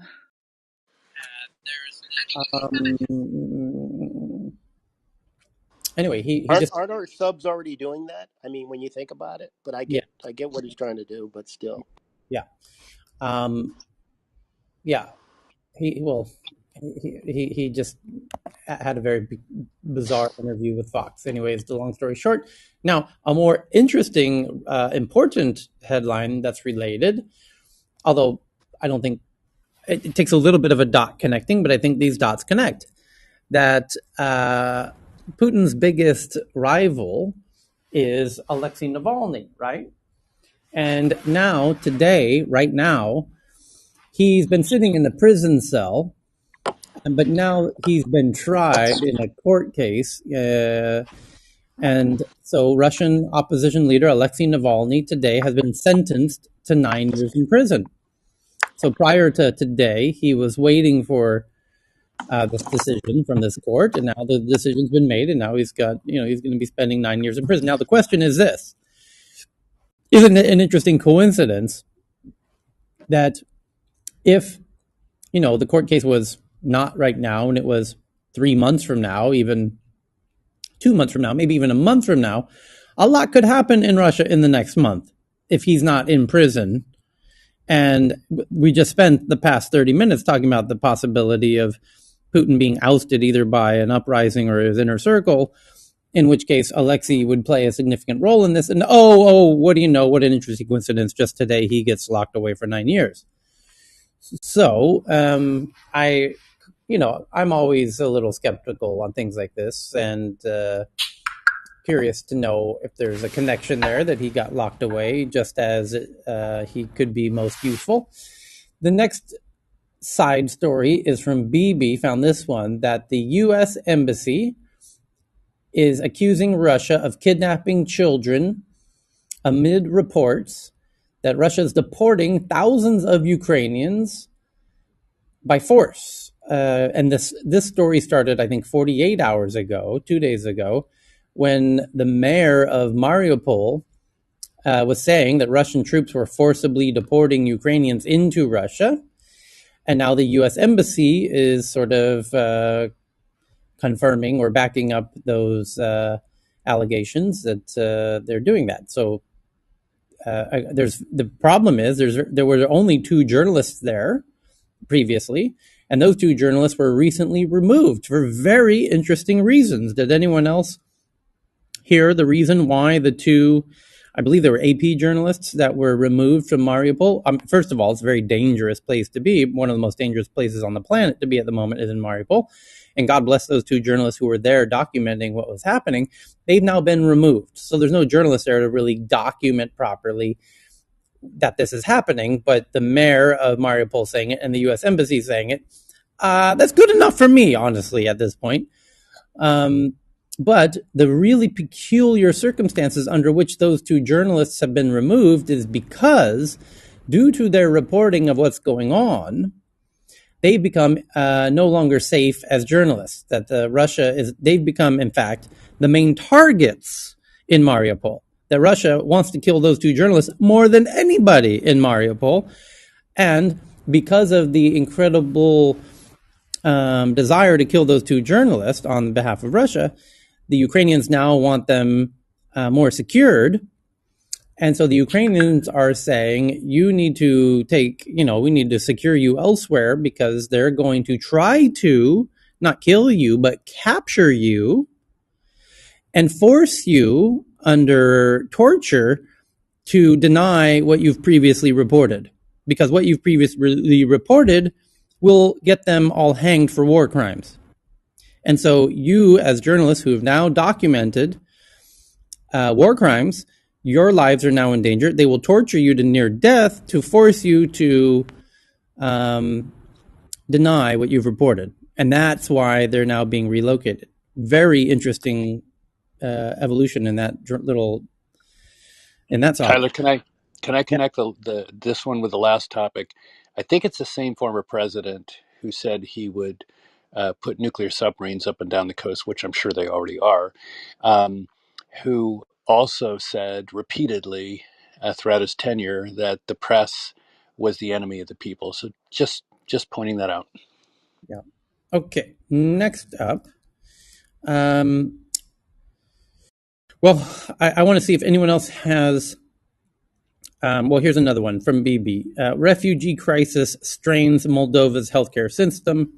anyway, he Aren't just aren't our subs already doing that? I mean, when you think about it, but yeah, I get what he's trying to do, but still. yeah, um, yeah. He well, he just had a very bizarre interview with Fox. Anyways, the long story short. Now, a more interesting, important headline that's related, although I don't think it takes a little bit of a dot connecting, but I think these dots connect. That Putin's biggest rival is Alexei Navalny, right? And now, today, right now, he's been sitting in the prison cell, but now he's been tried in a court case. And so, Russian opposition leader Alexei Navalny today has been sentenced to 9 years in prison. So, prior to today, he was waiting for this decision from this court, and now the decision's been made, and now he's got, he's going to be spending 9 years in prison. Now, the question is this: isn't it an interesting coincidence that if the court case was not right now, and it was 3 months from now, even 2 months from now, maybe even a month from now, a lot could happen in Russia in the next month if he's not in prison. And we just spent the past 30 minutes talking about the possibility of Putin being ousted either by an uprising or his inner circle, in which case Alexei would play a significant role in this. And what do you know? What an interesting coincidence. Just today, he gets locked away for 9 years. So I'm always a little skeptical on things like this, and curious to know if there's a connection there, that he got locked away just as he could be most useful. The next side story is from BB, found this one, that the U.S. Embassy is accusing Russia of kidnapping children amid reports that Russia is deporting thousands of Ukrainians by force. And this story started, I think, 48 hours ago, 2 days ago, when the mayor of Mariupol was saying that Russian troops were forcibly deporting Ukrainians into Russia. And now the U.S. Embassy is sort of confirming or backing up those allegations that they're doing that. So the problem is there were only 2 journalists there previously, and those 2 journalists were recently removed for very interesting reasons. Did anyone else hear the reason why the 2, I believe they were AP journalists, that were removed from Mariupol? First of all, it's a very dangerous place to be. One of the most dangerous places on the planet to be at the moment is in Mariupol. And God bless those 2 journalists who were there documenting what was happening. They've now been removed. So there's no journalists there to really document properly that this is happening. But the mayor of Mariupol saying it and the U.S. Embassy saying it, that's good enough for me, honestly, at this point. But the really peculiar circumstances under which those 2 journalists have been removed is because, due to their reporting of what's going on, they've become no longer safe as journalists. That they've become, in fact, the main targets in Mariupol. That Russia wants to kill those 2 journalists more than anybody in Mariupol. And because of the incredible desire to kill those 2 journalists on behalf of Russia, the Ukrainians now want them more secured. And so the Ukrainians are saying, we need to secure you elsewhere, because they're going to try to not kill you, but capture you and force you under torture to deny what you've previously reported. Because what you've previously reported will get them all hanged for war crimes. And so you, as journalists who have now documented war crimes, your lives are now in danger. They will torture you to near death to force you to deny what you've reported. And that's why they're now being relocated. Very interesting evolution in that saga. Tyler, can I connect this one with the last topic? I think it's the same former president who said he would put nuclear submarines up and down the coast, which I'm sure they already are, who also said repeatedly throughout his tenure that the press was the enemy of the people. So just pointing that out. Yeah. Okay. Next up. Well, I want to see if anyone else has. Here's another one from BB. Refugee crisis strains Moldova's healthcare system.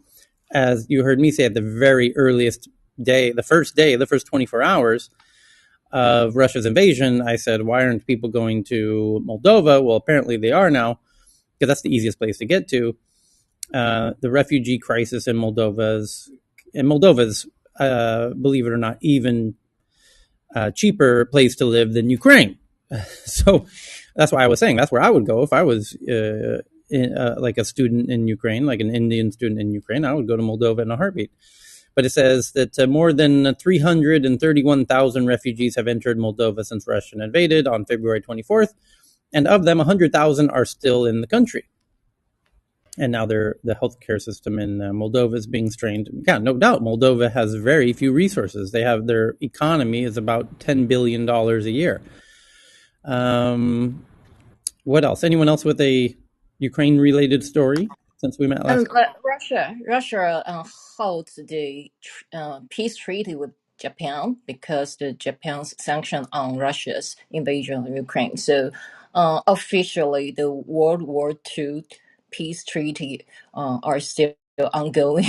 As you heard me say at the very earliest day, the first 24 hours of Russia's invasion, I said, why aren't people going to Moldova? Well, apparently they are now, because that's the easiest place to get to. The refugee crisis in Moldova's, believe it or not, even cheaper place to live than Ukraine. So that's why I was saying that's where I would go if I was like a student in Ukraine, like an Indian student in Ukraine. I would go to Moldova in a heartbeat. But it says that more than 331,000 refugees have entered Moldova since Russia invaded on February 24th. And of them, 100,000 are still in the country. And now the healthcare system in Moldova is being strained. Yeah, no doubt. Moldova has very few resources. Their economy is about $10 billion a year. What else? Anyone else with a Ukraine-related story since we met last? Russia holds the peace treaty with Japan because the Japan's sanction on Russia's invasion of Ukraine. So officially, the World War II peace treaty are still ongoing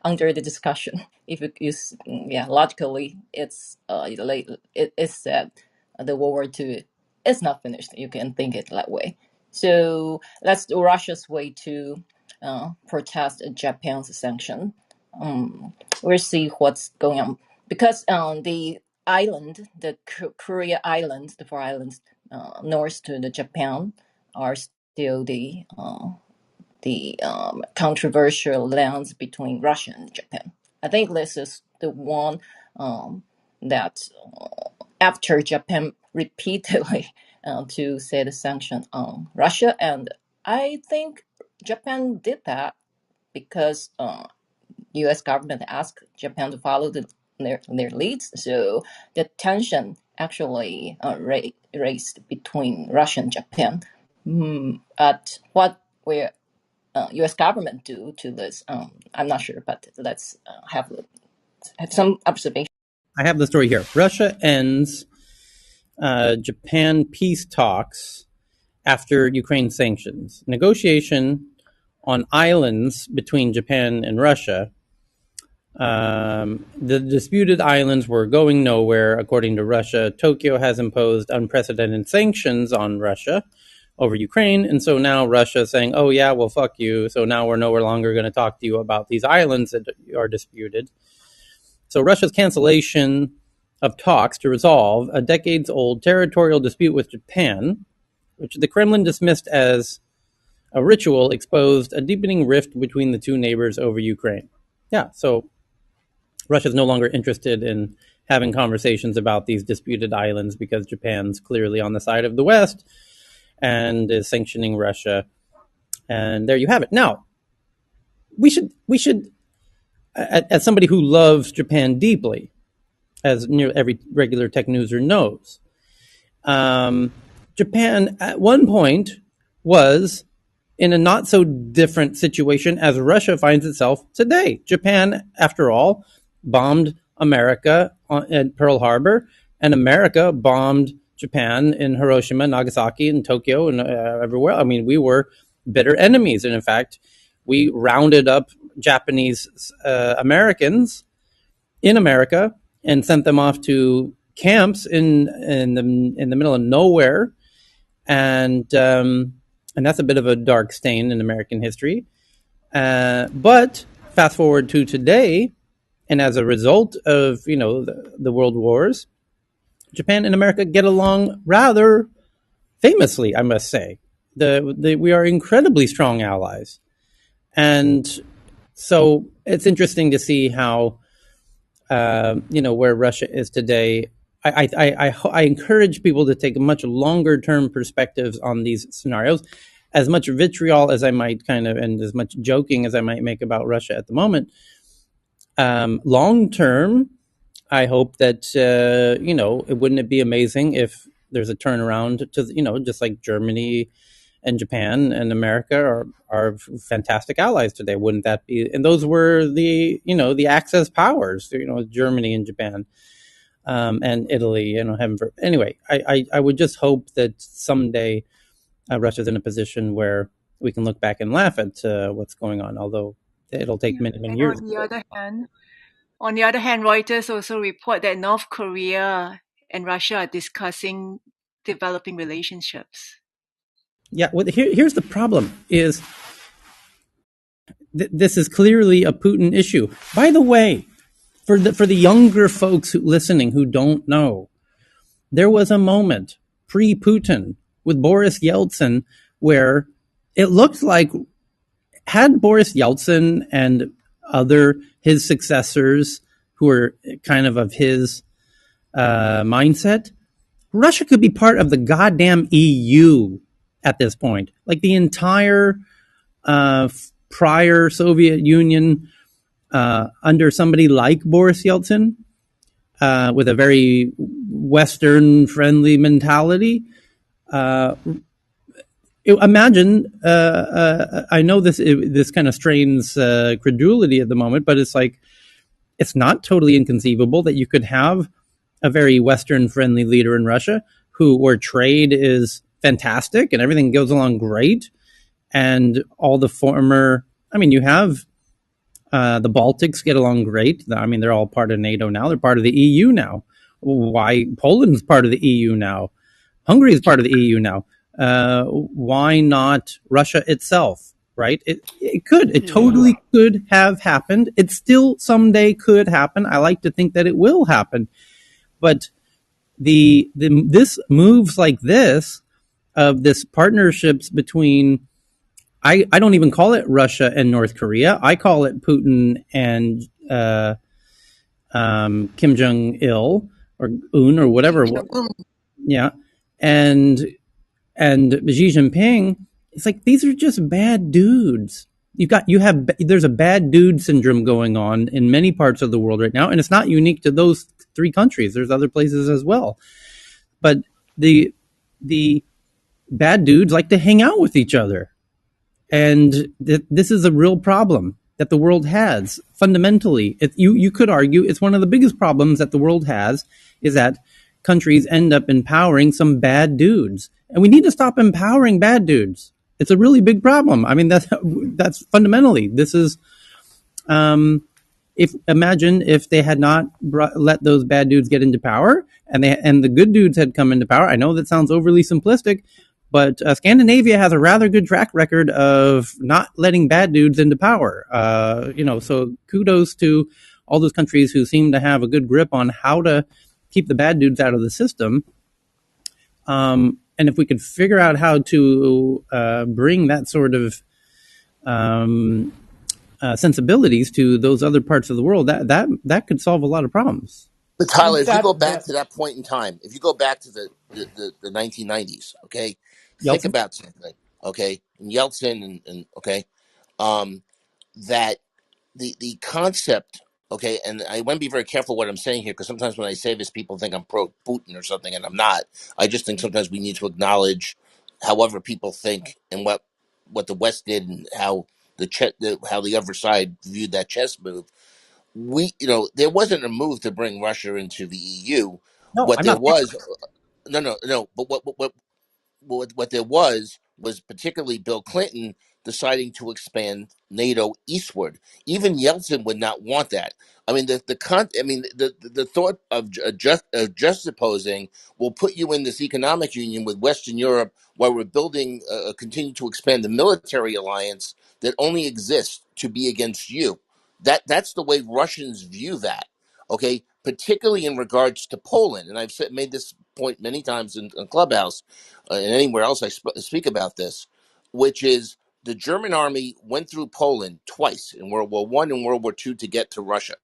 under the discussion. If you use, yeah, logically, it's said the World War II is not finished. You can think it that way. So that's Russia's way to protest Japan's sanction. We'll see what's going on because the island, the Korea islands, the four islands north to the Japan, are still the controversial lands between Russia and Japan. I think this is the one that after Japan repeatedly to set a sanction on Russia, and I think Japan did that because U.S. government asked Japan to follow their leads. So the tension actually raised between Russia and Japan. At what will U.S. government do to this? I'm not sure, but let's have some observation. I have the story here. Russia ends Japan peace talks after Ukraine sanctions. Negotiation on islands between Japan and Russia. The disputed islands were going nowhere, according to Russia. Tokyo has imposed unprecedented sanctions on Russia over Ukraine, and so now Russia is saying, "Oh yeah, well fuck you." So now we're no longer going to talk to you about these islands that are disputed. So Russia's cancellation of talks to resolve a decades-old territorial dispute with Japan, which the Kremlin dismissed as a ritual, exposed a deepening rift between the two neighbors over Ukraine. Yeah, so Russia's no longer interested in having conversations about these disputed islands because Japan's clearly on the side of the West and is sanctioning Russia. And there you have it. Now, we should, as somebody who loves Japan deeply, as near every regular tech newser knows, Japan at one point was in a not so different situation as Russia finds itself today. Japan, after all, bombed America at Pearl Harbor, and America bombed Japan in Hiroshima, Nagasaki, and Tokyo, and everywhere. I mean, we were bitter enemies, and in fact, we rounded up Japanese Americans in America and sent them off to camps in the middle of nowhere, and that's a bit of a dark stain in American history. But fast forward to today, and as a result of the world wars, Japan and America get along rather famously, I must say. We are incredibly strong allies, and so it's interesting to see how where Russia is today. I encourage people to take much longer term perspectives on these scenarios. As much vitriol as I might and as much joking as I might make about Russia at the moment, long term, I hope that wouldn't it be amazing if there's a turnaround to just like Germany and Japan and America are fantastic allies today. Wouldn't that be? And those were the Axis powers, Germany and Japan, and Italy. Anyway, I would just hope that someday Russia's in a position where we can look back and laugh at what's going on, although it'll take many, many And years. on the other hand, Reuters also report that North Korea and Russia are discussing developing relationships. Yeah, well, here's the problem: is this is clearly a Putin issue. By the way, for the younger folks listening who don't know, there was a moment pre-Putin with Boris Yeltsin where it looked like had Boris Yeltsin and his successors who were kind of his mindset, Russia could be part of the goddamn EU at this point. Like the entire prior Soviet Union under somebody like Boris Yeltsin with a very Western-friendly mentality. Imagine, I know this kind of strains credulity at the moment, but it's like it's not totally inconceivable that you could have a very Western friendly leader in Russia where trade is fantastic and everything goes along great, and all the former, I mean, you have the Baltics get along great. I mean, they're all part of NATO now. They're part of the EU now. Why Poland's part of the EU now? Hungary is part of the EU now. Why not Russia itself? Right? It Yeah. totally could have happened. It still someday could happen. I like to think that it will happen. But this moves like this of this partnerships between, I don't even call it Russia and North Korea. I call it Putin and Kim Jong Il or Un or Kim whatever. Jong-un. Yeah, and Xi Jinping. It's like these are just bad dudes. There's a bad dude syndrome going on in many parts of the world right now, and it's not unique to those three countries. There's other places as well, but the the bad dudes like to hang out with each other. And this is a real problem that the world has fundamentally. You could argue it's one of the biggest problems that the world has, is that countries end up empowering some bad dudes, and we need to stop empowering bad dudes. It's a really big problem. I mean, that's fundamentally, this is, if imagine if they had not let those bad dudes get into power, and the good dudes had come into power. I know that sounds overly simplistic, but Scandinavia has a rather good track record of not letting bad dudes into power. So kudos to all those countries who seem to have a good grip on how to keep the bad dudes out of the system. And if we could figure out how to bring that sort of sensibilities to those other parts of the world, that could solve a lot of problems. But Tyler, And if you go that back that to that point in time, if you go back to the 1990s, okay, think Yeltsin. about something, okay, and Yeltsin and okay, um, that the concept, okay, and I want to be very careful what I'm saying here because sometimes when I say this, people think I'm pro Putin or something, and I'm not. I just think sometimes we need to acknowledge, however people think, and what the West did, and how how the other side viewed that chess move. There wasn't a move to bring Russia into the EU. No, What I'm there not. was, no. But what there was particularly Bill Clinton deciding to expand NATO eastward. Even Yeltsin would not want that. I mean, the thought of juxtaposing will put you in this economic union with Western Europe, while we're building, continue to expand the military alliance that only exists to be against you. That's the way Russians view that. Okay, particularly in regards to Poland, and made this point many times in Clubhouse and anywhere else I speak about this, which is the German army went through Poland twice in World War One and World War Two to get to Russia.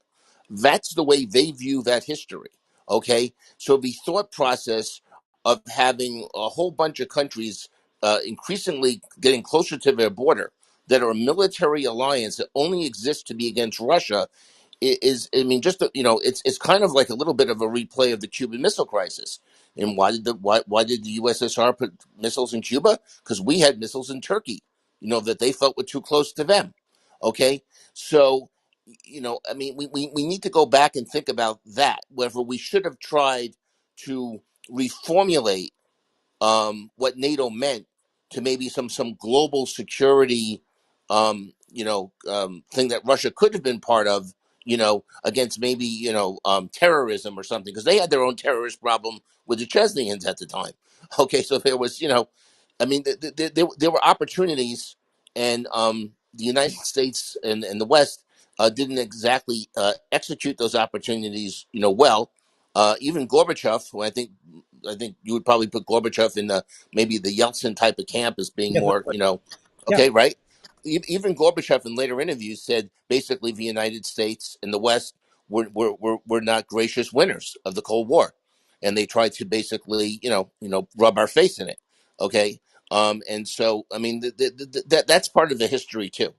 That's the way they view that history. Okay, so the thought process of having a whole bunch of countries increasingly getting closer to their border that are a military alliance that only exists to be against Russia is, I mean, it's kind of like a little bit of a replay of the Cuban Missile Crisis. And why did the USSR put missiles in Cuba? Because we had missiles in Turkey, that they felt were too close to them. Okay, so I mean, we need to go back and think about that. Whether we should have tried to reformulate what NATO meant to maybe some global security, thing that Russia could have been part of, against maybe terrorism or something, because they had their own terrorist problem with the Chesnians at the time. Okay, so there was, I mean, there were opportunities, and the United States and the West didn't exactly execute those opportunities, well. Even Gorbachev, who I think you would probably put Gorbachev in maybe the Yeltsin type of camp as being Yes, of more, course. Yeah. okay, right? Even Gorbachev in later interviews said basically the United States and the West were not gracious winners of the Cold War, and they tried to basically, rub our face in it. Okay, and so I mean that's part of the history too.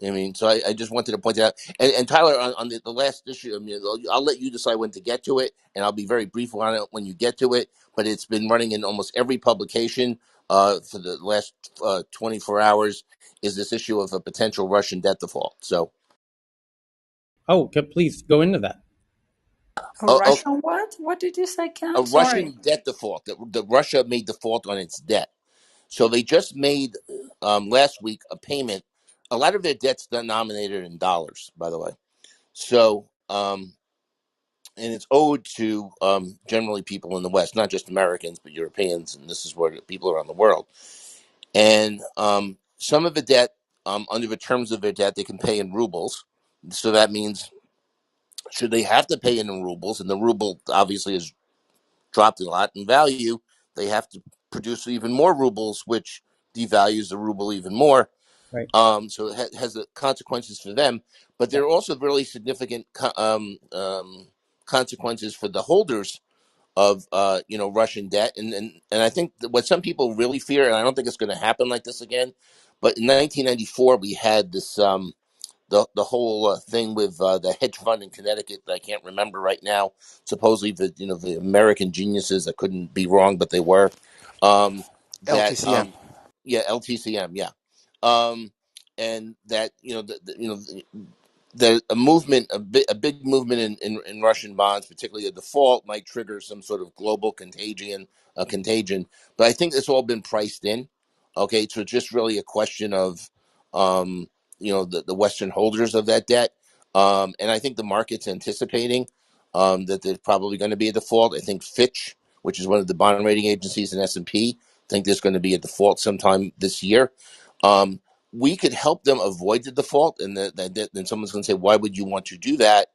I mean, so I just wanted to point that out. And Tyler, on the last issue, I mean, I'll let you decide when to get to it, and I'll be very brief on it when you get to it. But it's been running in almost every publication for the last 24 hours. Is this issue of a potential Russian debt default? So Oh, please go into that. A A, Russian what? What did you say, a Ken? Sorry. Russian debt default. The Russia made default on its debt. So they just made last week a payment. A lot of their debt's denominated in dollars, by the way. So and it's owed to generally people in the West, not just Americans, but Europeans, and this is where people around the world. And some of the debt, under the terms of their debt, they can pay in rubles. So that means, should they have to pay in rubles, and the ruble obviously has dropped a lot in value, they have to produce even more rubles, which devalues the ruble even more. Right. So it has the consequences for them, but there are also really significant consequences for the holders of Russian debt, and I think that what some people really fear, and I don't think it's going to happen like this again, but in 1994 we had this the whole thing with the hedge fund in Connecticut that I can't remember right now. Supposedly the American geniuses that couldn't be wrong, but they were. That LTCM. Yeah, LTCM, yeah, and that the a movement, a big movement in Russian bonds, particularly a default, might trigger some sort of global contagion. But I think it's all been priced in. Okay, so it's just really a question of the Western holders of that debt, and I think the market's anticipating that there's probably going to be a default. I think Fitch, which is one of the bond rating agencies, and S&P, think there's going to be a default sometime this year. We could help them avoid the default, and then someone's going to say, "Why would you want to do that?"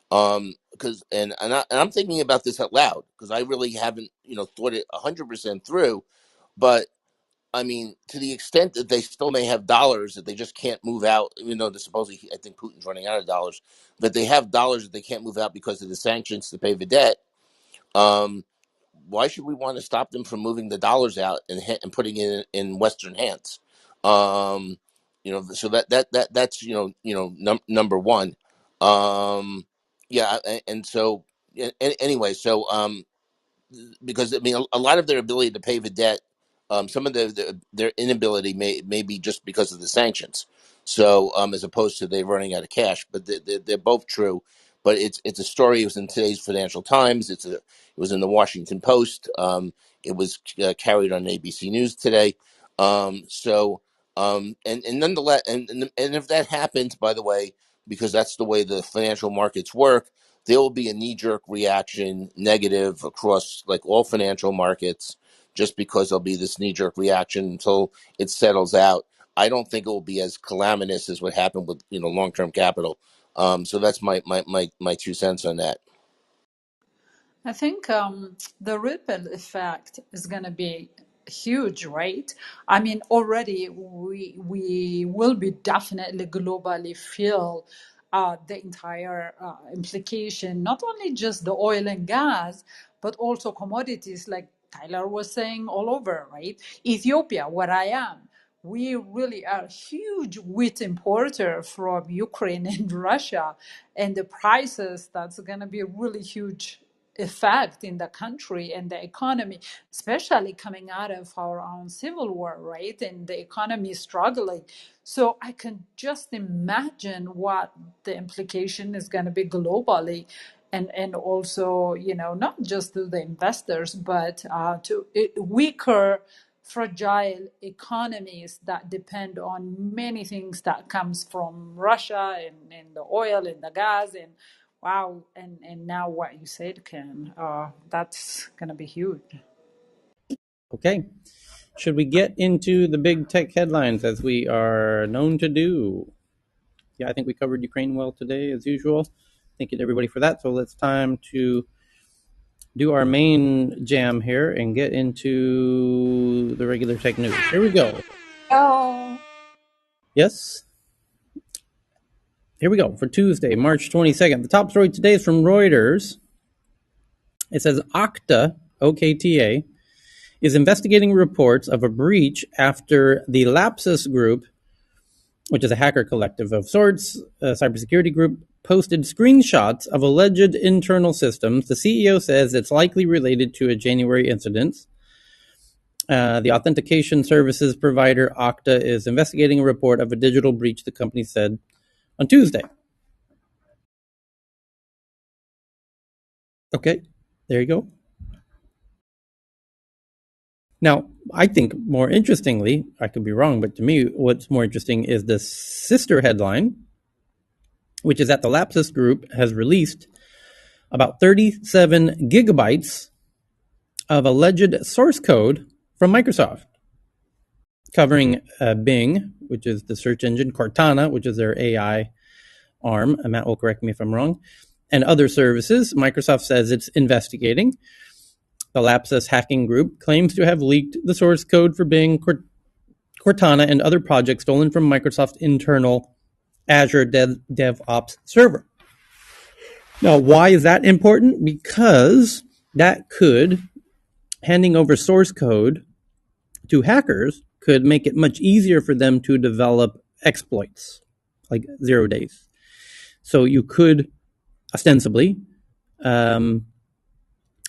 Because I'm thinking about this out loud because I really haven't thought it 100% through. But I mean, to the extent that they still may have dollars that they just can't move out, even though supposedly I think Putin's running out of dollars, but they have dollars that they can't move out because of the sanctions to pay the debt. Um, why should we want to stop them from moving the dollars out and putting it in Western hands? Um, so that's number one. Yeah, and so anyway, so because I mean a lot of their ability to pay the debt, some of their inability may be just because of the sanctions. So as opposed to they running out of cash, but they're both true. But it's a story. It was in today's Financial Times. It was in the Washington Post. It was carried on ABC News today. And nonetheless, and if that happens, by the way, because that's the way the financial markets work, there will be a knee-jerk reaction negative across like all financial markets just because there'll be this knee-jerk reaction until it settles out. I don't think it will be as calamitous as what happened with long-term capital. So that's my 2 cents on that. I think the ripple effect is going to be huge, right? I mean, already we will be definitely globally feel the entire implication, not only just the oil and gas, but also commodities like Tyler was saying all over, right? Ethiopia, where I am, we really are a huge wheat importer from Ukraine and Russia, and the prices, that's going to be a really huge effect in the country and the economy, especially coming out of our own civil war, right? And the economy is struggling. So I can just imagine what the implication is going to be globally. And also, not just to the investors, but to weaker, fragile economies that depend on many things that comes from Russia and the oil and the gas and wow, and now what you said, Ken, that's gonna be huge. Okay. Should we get into the big tech headlines as we are known to do? Yeah, I think we covered Ukraine well today, as usual. Thank you to everybody for that. So it's time to do our main jam here and get into the regular tech news. Here we go. Oh, Yes. Here we go for Tuesday, March 22nd. The top story today is from Reuters. It says Okta, OKTA, is investigating reports of a breach after the Lapsus Group, which is a hacker collective of sorts, a cybersecurity group, posted screenshots of alleged internal systems. The CEO says it's likely related to a January incident. The authentication services provider Okta is investigating a report of a digital breach, the company said on Tuesday. Okay, there you go. Now, I think more interestingly, I could be wrong, but to me, what's more interesting is the sister headline, which is that the Lapsus Group has released about 37 gigabytes of alleged source code from Microsoft, covering Bing, which is the search engine, Cortana, which is their AI arm. Matt will correct me if I'm wrong, and other services. Microsoft says it's investigating. The Lapsus hacking group claims to have leaked the source code for Bing, Cortana, and other projects stolen from Microsoft's internal Azure DevOps server. Now, why is that important? Because that could, handing over source code to hackers, could make it much easier for them to develop exploits, like 0 days. So you could ostensibly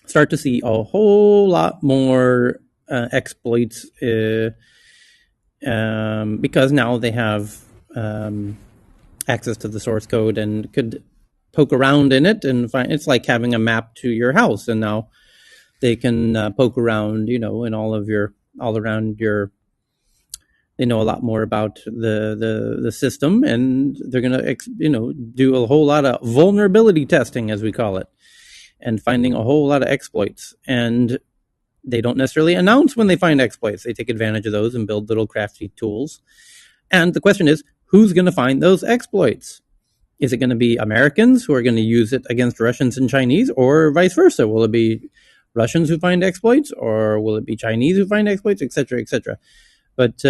start to see a whole lot more exploits because now they have access to the source code and could poke around in it and find. It's like having a map to your house, and now they can poke around, in all around your. They know a lot more about the system, and they're gonna do a whole lot of vulnerability testing, as we call it, and finding a whole lot of exploits. And they don't necessarily announce when they find exploits. They take advantage of those and build little crafty tools. And the question is, who's going to find those exploits? Is it going to be Americans who are going to use it against Russians and Chinese, or vice versa? Will it be Russians who find exploits, or will it be Chinese who find exploits, et cetera, et cetera? But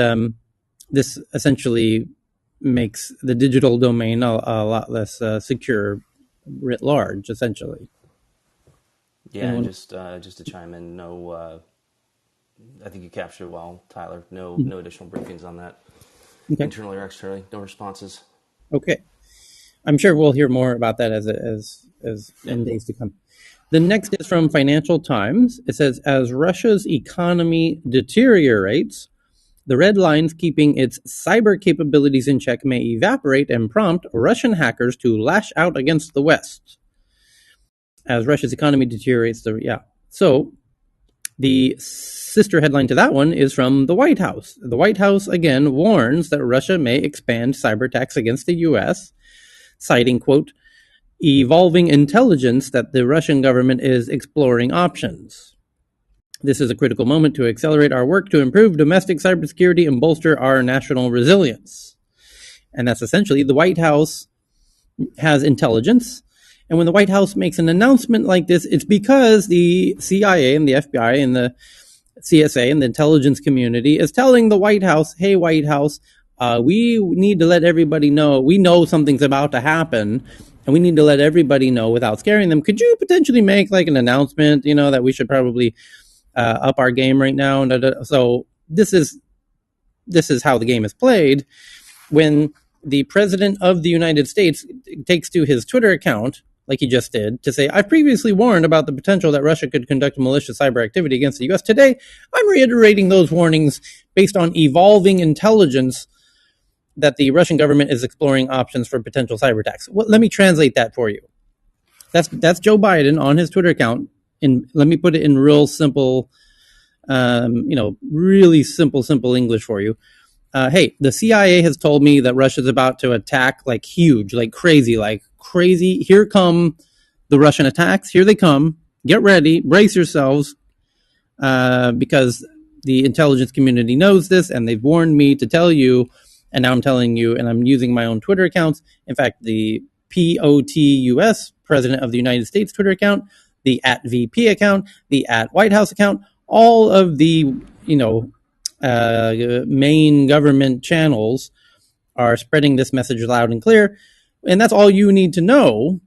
this essentially makes the digital domain a lot less secure writ large, essentially. Yeah, and just to chime in, no, I think you captured it well, Tyler. No, no additional briefings on that, Okay. internally or externally. No responses. Okay. I'm sure we'll hear more about that as in days to come. The next is from Financial Times. It says, as Russia's economy deteriorates, the red lines keeping its cyber capabilities in check may evaporate and prompt Russian hackers to lash out against the West. As Russia's economy deteriorates, So the sister headline to that one is from the White House. The White House again warns that Russia may expand cyber attacks against the U.S., citing, quote, evolving intelligence that the Russian government is exploring options. This is a critical moment to accelerate our work to improve domestic cybersecurity and bolster our national resilience. And that's essentially the White House has intelligence. And when the White House makes an announcement like this, it's because the CIA and the FBI and the CSA and the intelligence community is telling the White House, hey, White House, we need to let everybody know. We know something's about to happen, and we need to let everybody know without scaring them. Could you potentially make like an announcement, that we should probably up our game right now? So this is how the game is played. When the president of the United States takes to his Twitter account, like he just did, to say, I've previously warned about the potential that Russia could conduct malicious cyber activity against the U.S. Today, I'm reiterating those warnings based on evolving intelligence that the Russian government is exploring options for potential cyber attacks. Well, let me translate that for you. That's Joe Biden on his Twitter account. Let me put it in real simple, really simple English for you. Hey, the CIA has told me that Russia's about to attack like huge, like crazy. Here come the Russian attacks. Here they come. Get ready. Brace yourselves, because the intelligence community knows this, and they've warned me to tell you, and now I'm telling you, and I'm using my own Twitter accounts. In fact, the POTUS, President of the United States Twitter account, the @VP account, the @White House account, all of the, main government channels are spreading this message loud and clear. And that's all you need to know,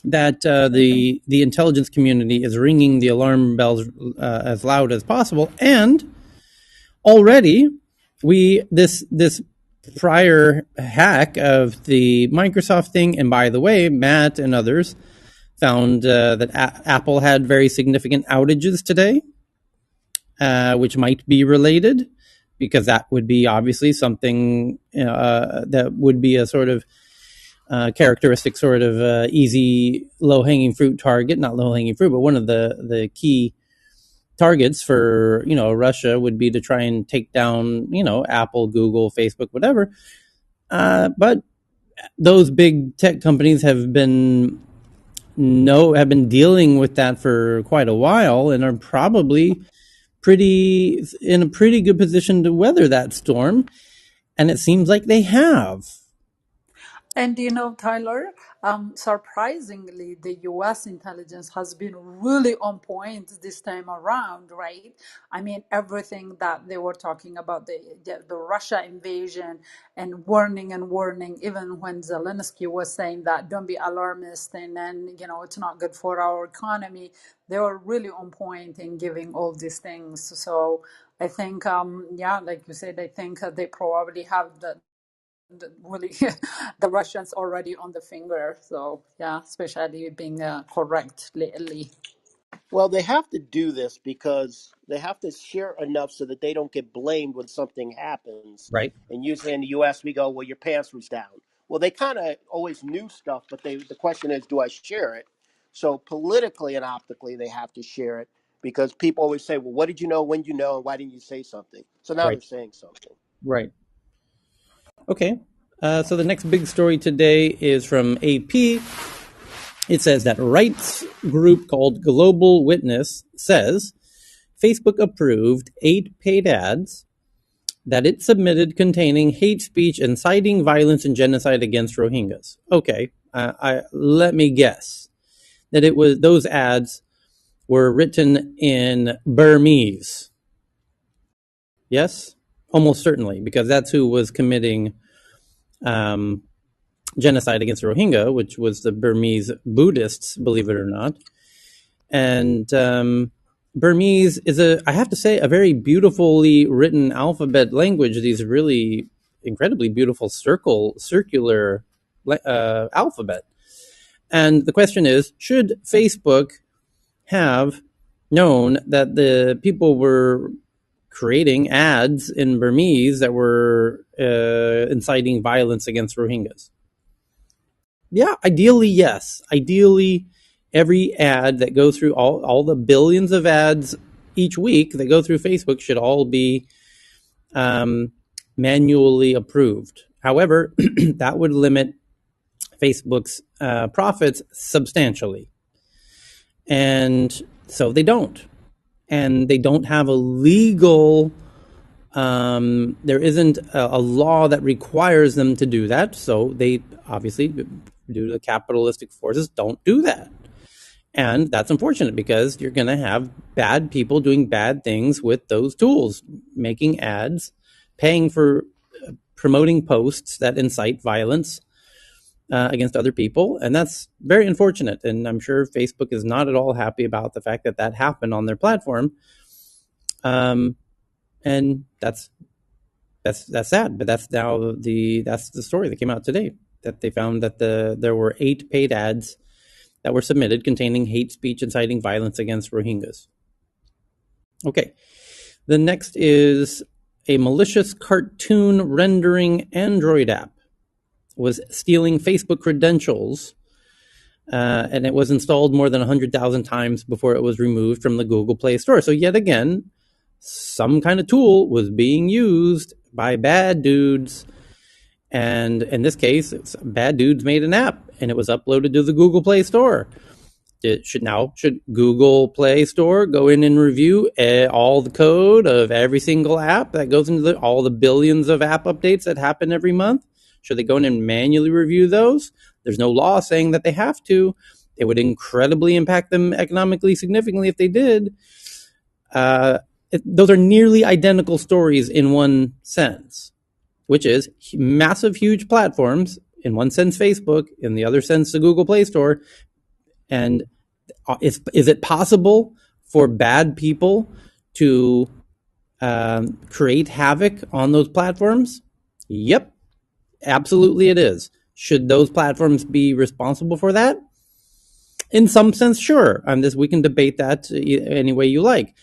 that the intelligence community is ringing the alarm bells as loud as possible. And already this prior hack of the Microsoft thing, and by the way, Matt and others found that Apple had very significant outages today, which might be related, because that would be obviously something that would be a sort of characteristic sort of easy low-hanging fruit target, not low-hanging fruit, but one of the key targets for Russia would be to try and take down Apple, Google, Facebook, whatever. But those big tech companies have been dealing with that for quite a while and are probably in a pretty good position to weather that storm, and it seems like they have. And Tyler, surprisingly, the US intelligence has been really on point this time around, right? I mean, everything that they were talking about, the Russia invasion and warning, even when Zelensky was saying that don't be alarmist and then, it's not good for our economy, they were really on point in giving all these things. So I think, yeah, like you said, I think they probably have really the Russians already on the finger. So yeah, especially being correct lately. Well, they have to do this because they have to share enough so that they don't get blamed when something happens. Right. And usually in the U.S., we go, "Well, your pants was down." Well, they kind of always knew stuff, but the question is, do I share it? So politically and optically, they have to share it because people always say, "Well, what did you know? When did you know? And why didn't you say something?" So now they're Right. saying something. Right. Okay. So the next big story today is from AP. It says that rights group called Global Witness says Facebook approved 8 paid ads that it submitted containing hate speech, inciting violence, and genocide against Rohingyas. Okay, let me guess that it was those ads were written in Burmese. Yes, almost certainly, because that's who was committing um, genocide against the Rohingya, which was the Burmese Buddhists, believe it or not. And Burmese is I have to say, a very beautifully written alphabet language. These really incredibly beautiful circular alphabet. And the question is, should Facebook have known that the people were creating ads in Burmese that were inciting violence against Rohingyas? Yeah, ideally, yes. Ideally, every ad that goes through all the billions of ads each week that go through Facebook should all be manually approved. However, that would limit Facebook's profits substantially. And so they don't. And they don't have a legal, there isn't a law that requires them to do that. So they obviously, due to capitalistic forces, don't do that. And that's unfortunate because you're going to have bad people doing bad things with those tools, making ads, paying for promoting posts that incite violence against other people. And that's very unfortunate. And I'm sure Facebook is not at all happy about the fact that that happened on their platform. And that's sad. But that's now that's the story that came out today, that they found that there were 8 paid ads that were submitted containing hate speech inciting violence against Rohingyas. Okay. The next is a malicious cartoon rendering Android app was stealing Facebook credentials, and it was installed more than 100,000 times before it was removed from the Google Play Store. So yet again, some kind of tool was being used by bad dudes. And in this case, bad dudes made an app, and it was uploaded to the Google Play Store. Should Google Play Store go in and review all the code of every single app that goes into all the billions of app updates that happen every month? Should they go in and manually review those? There's no law saying that they have to. It would incredibly impact them economically significantly if they did. Those are nearly identical stories in one sense, which is massive, huge platforms. In one sense, Facebook. In the other sense, the Google Play Store. And is it possible for bad people to create havoc on those platforms? Yep, absolutely it is. Should those platforms be responsible for that? In some sense, sure. We can debate that any way you like.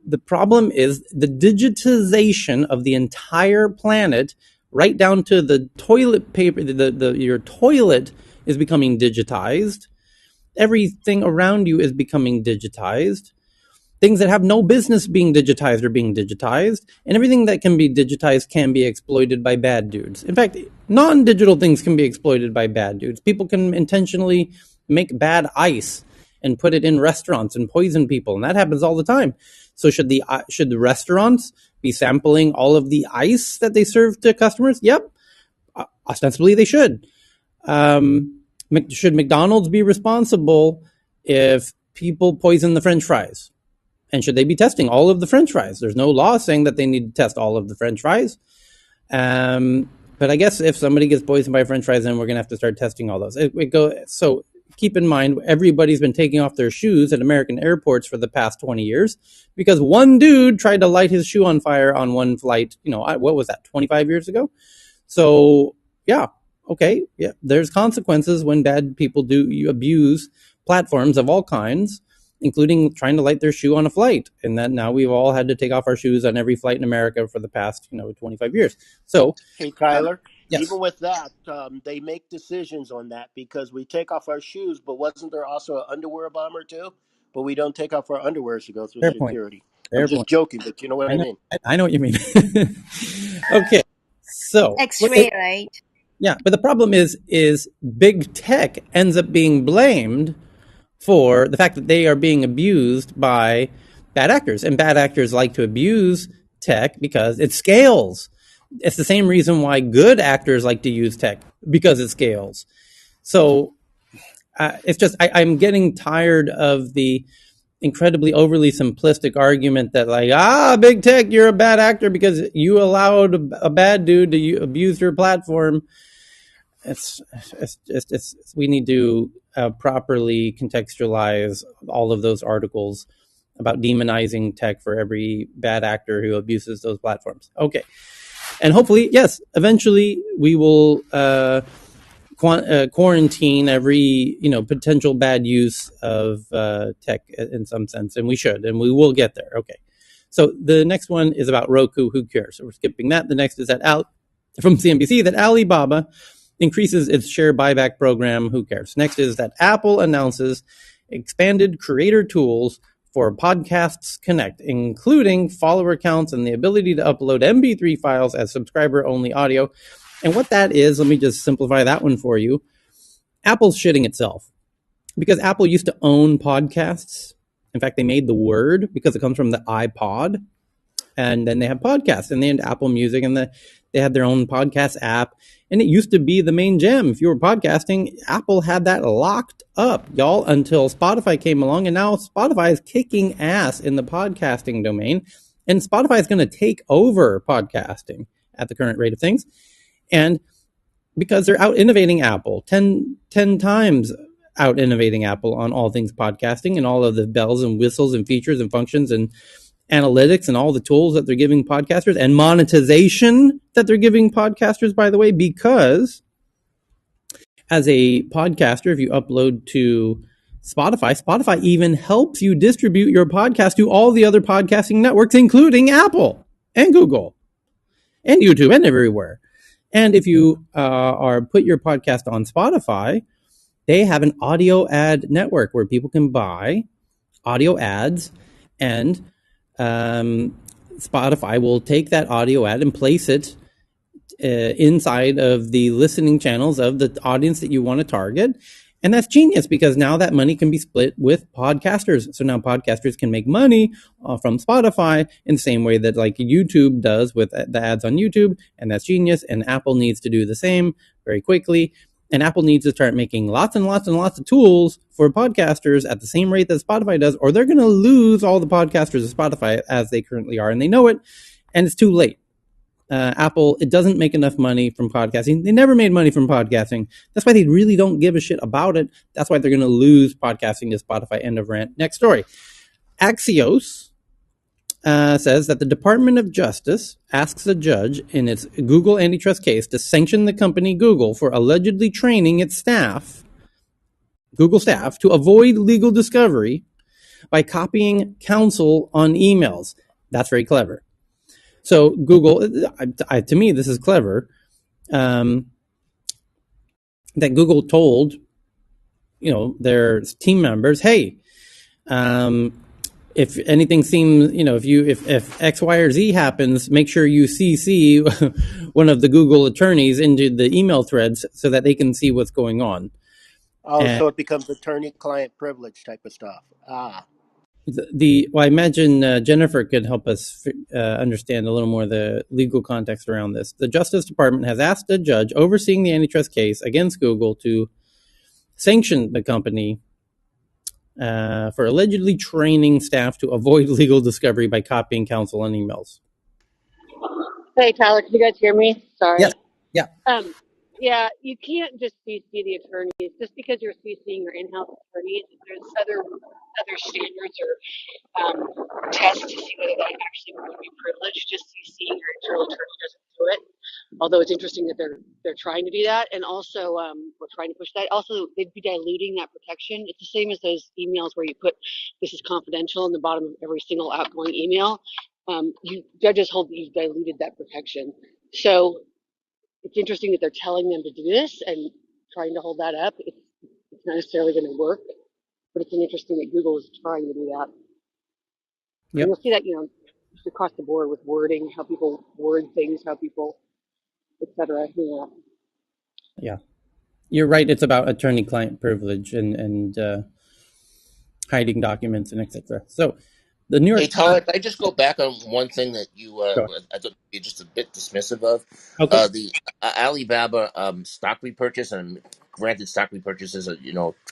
The problem is the digitization of the entire planet right down to the toilet paper. Your toilet is becoming digitized. Everything around you is becoming digitized. Things that have no business being digitized are being digitized, and everything that can be digitized can be exploited by bad dudes. In fact, non-digital things can be exploited by bad dudes. People can intentionally make bad ice and put it in restaurants and poison people, and that happens all the time. So should the restaurants be sampling all of the ice that they serve to customers? Yep, ostensibly they should. Should McDonald's be responsible if people poison the French fries? And should they be testing all of the French fries? There's no law saying that they need to test all of the French fries. But I guess if somebody gets poisoned by French fries, then we're going to have to start testing all those. So keep in mind, everybody's been taking off their shoes at American airports for the past 20 years because one dude tried to light his shoe on fire on one flight. What was that, 25 years ago? So, yeah, okay. Yeah, there's consequences when bad people do abuse platforms of all kinds, including trying to light their shoe on a flight. And that now we've all had to take off our shoes on every flight in America for the past, 25 years. So, Hey, Tyler, yes, even with that, they make decisions on that because we take off our shoes, but wasn't there also an underwear bomber too? But we don't take off our underwears to go through fair point. security. I'm Fair just point. joking, but you know what I I know. mean. I know what you mean. Okay. So, X-ray, right? yeah, but the problem is big tech ends up being blamed for the fact that they are being abused by bad actors, and bad actors like to abuse tech because it scales. It's the same reason why good actors like to use tech, because it scales. So it's just I'm getting tired of the incredibly overly simplistic argument that big tech, you're a bad actor because you allowed a bad dude to abuse your platform. It's we need to properly contextualize all of those articles about demonizing tech for every bad actor who abuses those platforms. Okay, and hopefully, yes, eventually we will quarantine every potential bad use of tech in some sense, and we should, and we will get there. Okay, so the next one is about Roku. Who cares? So we're skipping that. The next is from CNBC that Alibaba increases its share buyback program. Who cares? Next is that Apple announces expanded creator tools for Podcasts Connect, including follower counts and the ability to upload MP3 files as subscriber-only audio. And what that is, let me just simplify that one for you. Apple's shitting itself because Apple used to own podcasts. In fact, they made the word because it comes from the iPod. And then they have podcasts, and they had Apple Music, and they had their own podcast app. And it used to be the main gem. If you were podcasting, Apple had that locked up, y'all, until Spotify came along. And now Spotify is kicking ass in the podcasting domain. And Spotify is going to take over podcasting at the current rate of things. And because they're out innovating Apple, 10 times out innovating Apple on all things podcasting and all of the bells and whistles and features and functions and analytics and all the tools that they're giving podcasters and monetization that they're giving podcasters, by the way, because as a podcaster, if you upload to Spotify even helps you distribute your podcast to all the other podcasting networks, including Apple and Google and YouTube and everywhere. And if you put your podcast on Spotify, they have an audio ad network where people can buy audio ads, and Spotify will take that audio ad and place it inside of the listening channels of the audience that you want to target. And that's genius because now that money can be split with podcasters. So now podcasters can make money from Spotify in the same way that like YouTube does with the ads on YouTube. And that's genius. And Apple needs to do the same very quickly. And Apple needs to start making lots and lots and lots of tools for podcasters at the same rate that Spotify does, or they're going to lose all the podcasters of Spotify as they currently are. And they know it. And it's too late. Apple, it doesn't make enough money from podcasting. They never made money from podcasting. That's why they really don't give a shit about it. That's why they're going to lose podcasting to Spotify. End of rant. Next story. Axios says that the Department of Justice asks a judge in its Google antitrust case to sanction the company Google for allegedly training its Google staff, to avoid legal discovery by copying counsel on emails. That's very clever. So Google, to me, this is clever. um, that Google told their team members, hey, um, if anything seems, if X, Y, or Z happens, make sure you CC one of the Google attorneys into the email threads so that they can see what's going on. Oh, And so it becomes attorney-client privilege type of stuff. Ah, well, I imagine Jennifer could help us understand a little more the legal context around this. The Justice Department has asked a judge overseeing the antitrust case against Google to sanction the company for allegedly training staff to avoid legal discovery by copying counsel on emails. Hey, Tyler, can you guys hear me? Yes. Sorry. Yeah. Um, yeah, you can't just CC the attorneys just because you're CCing your in-house attorneys. There's other standards or tests to see whether that actually would be privileged. Just CCing your internal attorney doesn't do it. Although it's interesting that they're trying to do that, and also we're trying to push that. Also, they'd be diluting that protection. It's the same as those emails where you put "this is confidential" in the bottom of every single outgoing email. You judges hold that you've diluted that protection. So it's interesting that they're telling them to do this and trying to hold that up. It's not necessarily going to work, but it's interesting that Google is trying to do that. And Yep. you'll see that, just across the board with wording, how people word things, how people, etc. Yeah. You're right. It's about attorney-client privilege and hiding documents and etc. So, the New Hey, York Tyler, Times. can I just go back on one thing that you Sure. I thought you're just a bit dismissive of? Okay. The Alibaba stock repurchase, and granted, stock repurchases are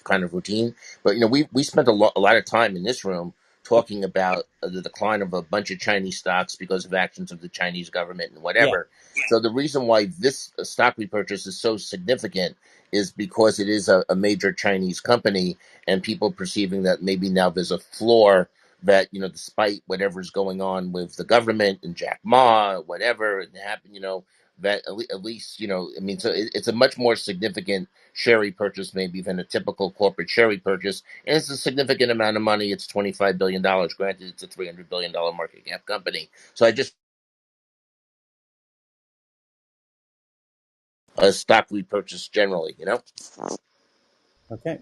kind of routine, but we spent a lot of time in this room talking about the decline of a bunch of Chinese stocks because of actions of the Chinese government and Yeah. whatever. So the reason why this stock repurchase is so significant is because it is a major Chinese company, and people perceiving that maybe now there's a floor that despite whatever's going on with the government and Jack Ma, whatever it happened, that at least I mean, so it's a much more significant share repurchase maybe than a typical corporate share repurchase, and it's a significant amount of money. It's $25 billion. Granted, it's a $300 billion market cap company. So I just a stock repurchase generally. Okay.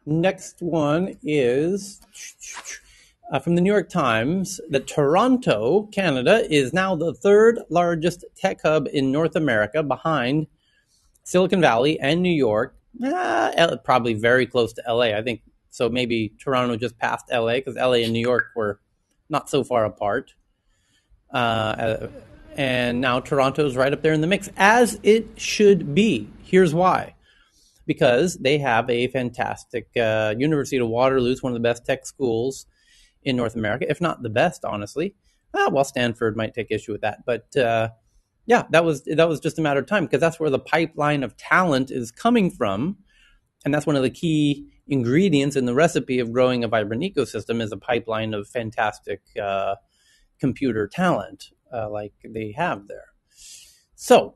Next one is from the New York Times that Toronto, Canada, is now the third largest tech hub in North America behind Silicon Valley and New York. Probably very close to LA. I think so. Maybe Toronto just passed LA because LA and New York were not so far apart. And now Toronto's right up there in the mix, as it should be. Here's why. Because they have a fantastic University of Waterloo is one of the best tech schools in North America, if not the best, honestly. Well, Stanford might take issue with that, but yeah, that was just a matter of time because that's where the pipeline of talent is coming from, and that's one of the key ingredients in the recipe of growing a vibrant ecosystem is a pipeline of fantastic computer talent like they have there. So,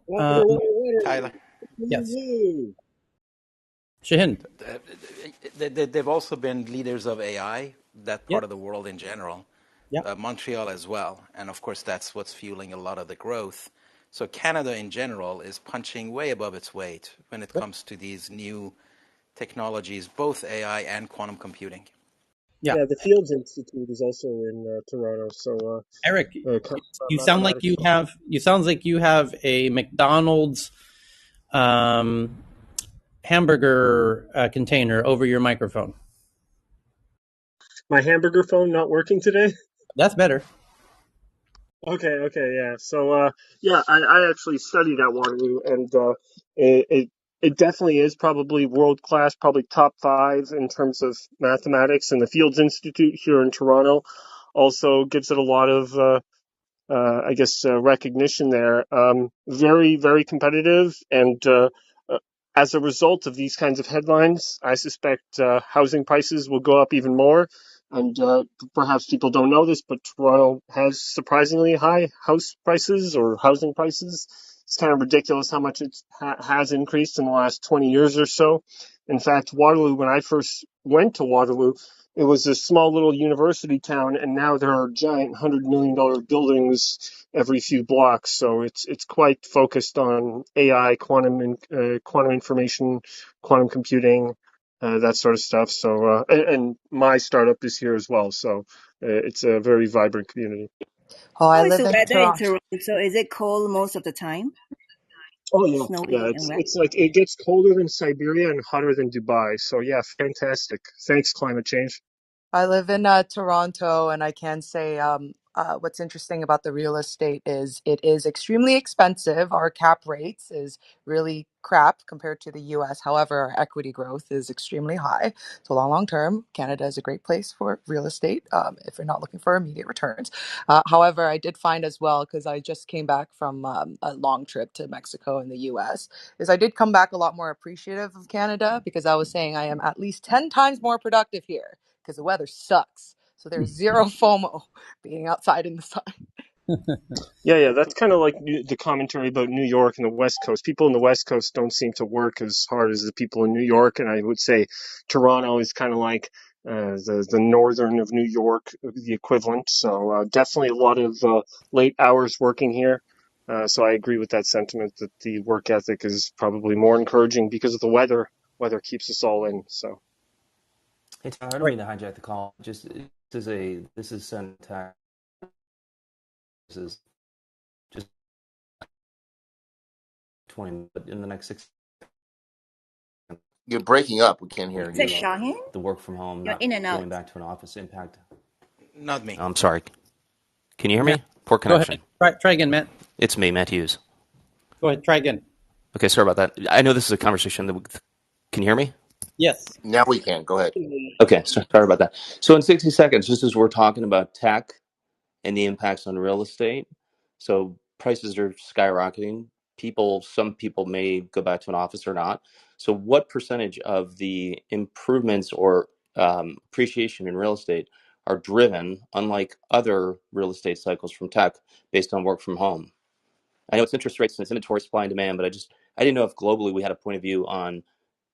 Tyler. yes, Shahin. They've also been leaders of AI, that Yeah, part of the world in general, yeah. Montreal as well. And of course, that's what's fueling a lot of the growth. So Canada in general is punching way above its weight when it comes to these new technologies, both AI and quantum computing. Yeah, Yeah, the Fields Institute is also in Toronto. So, Eric, you sound like mathematics. you have a McDonald's um, hamburger container over your microphone. My hamburger phone not working today. That's better. Okay, yeah. So, yeah, I actually studied at Waterloo, and it definitely is probably world class, probably top five in terms of mathematics. And the Fields Institute here in Toronto also gives it a lot of I guess, recognition there. Very, very competitive. And uh, as a result of these kinds of headlines, I suspect housing prices will go up even more. And perhaps people don't know this, but Toronto has surprisingly high house prices or housing prices. It's kind of ridiculous how much it has increased in the last 20 years or so. In fact, Waterloo, when I first went to Waterloo, it was a small little university town, and now there are giant $100 million buildings every few blocks. So it's quite focused on AI, quantum information, quantum computing, that sort of stuff. So and my startup is here as well. So it's a very vibrant community. Oh, I How is live the in weather in Toronto. Toronto? Is it cold most of the time? Oh yeah, yeah. Snowy and wet? It's like it gets colder than Siberia and hotter than Dubai. So yeah, fantastic. Thanks, climate change. I live in Toronto, and I can say what's interesting about the real estate is it is extremely expensive. Our cap rates is really crap compared to the US. However, our equity growth is extremely high. So long term, Canada is a great place for real estate if you're not looking for immediate returns. However, I did find as well, because I just came back from a long trip to Mexico and the US, is I did come back a lot more appreciative of Canada because I was saying I am at least 10 times more productive here because the weather sucks. So there's zero FOMO being outside in the sun. Yeah. That's kind of like the commentary about New York and the West Coast. People in the West Coast don't seem to work as hard as the people in New York, and I would say Toronto is kind of like the northern of New York, the equivalent. So definitely a lot of late hours working here. So I agree with that sentiment that the work ethic is probably more encouraging because of the weather. Weather keeps us all in. So. Hey, Tyler, I don't Right. mean to hijack the call. Just this is syntax. This is just 20, but in the next 6, You're breaking up. We can't hear Is that you. Shahin? the work from home, You're not in and out. going back to an office impact. Not me. I'm sorry. Can you hear Matt, me? Poor go ahead. connection. Try again, Matt. It's me, Matt Hughes. Go ahead. Try again. Okay, sorry about that. I know this is a conversation can you hear me? Yes. Now we can. Go ahead. Okay, sorry about that. So in 60 seconds, just as we're talking about tech and the impacts on real estate, so prices are skyrocketing. Some people may go back to an office or not. So what percentage of the improvements or appreciation in real estate are driven, unlike other real estate cycles from tech, based on work from home? I know it's interest rates and it's inventory, supply and demand, but I didn't know if globally we had a point of view on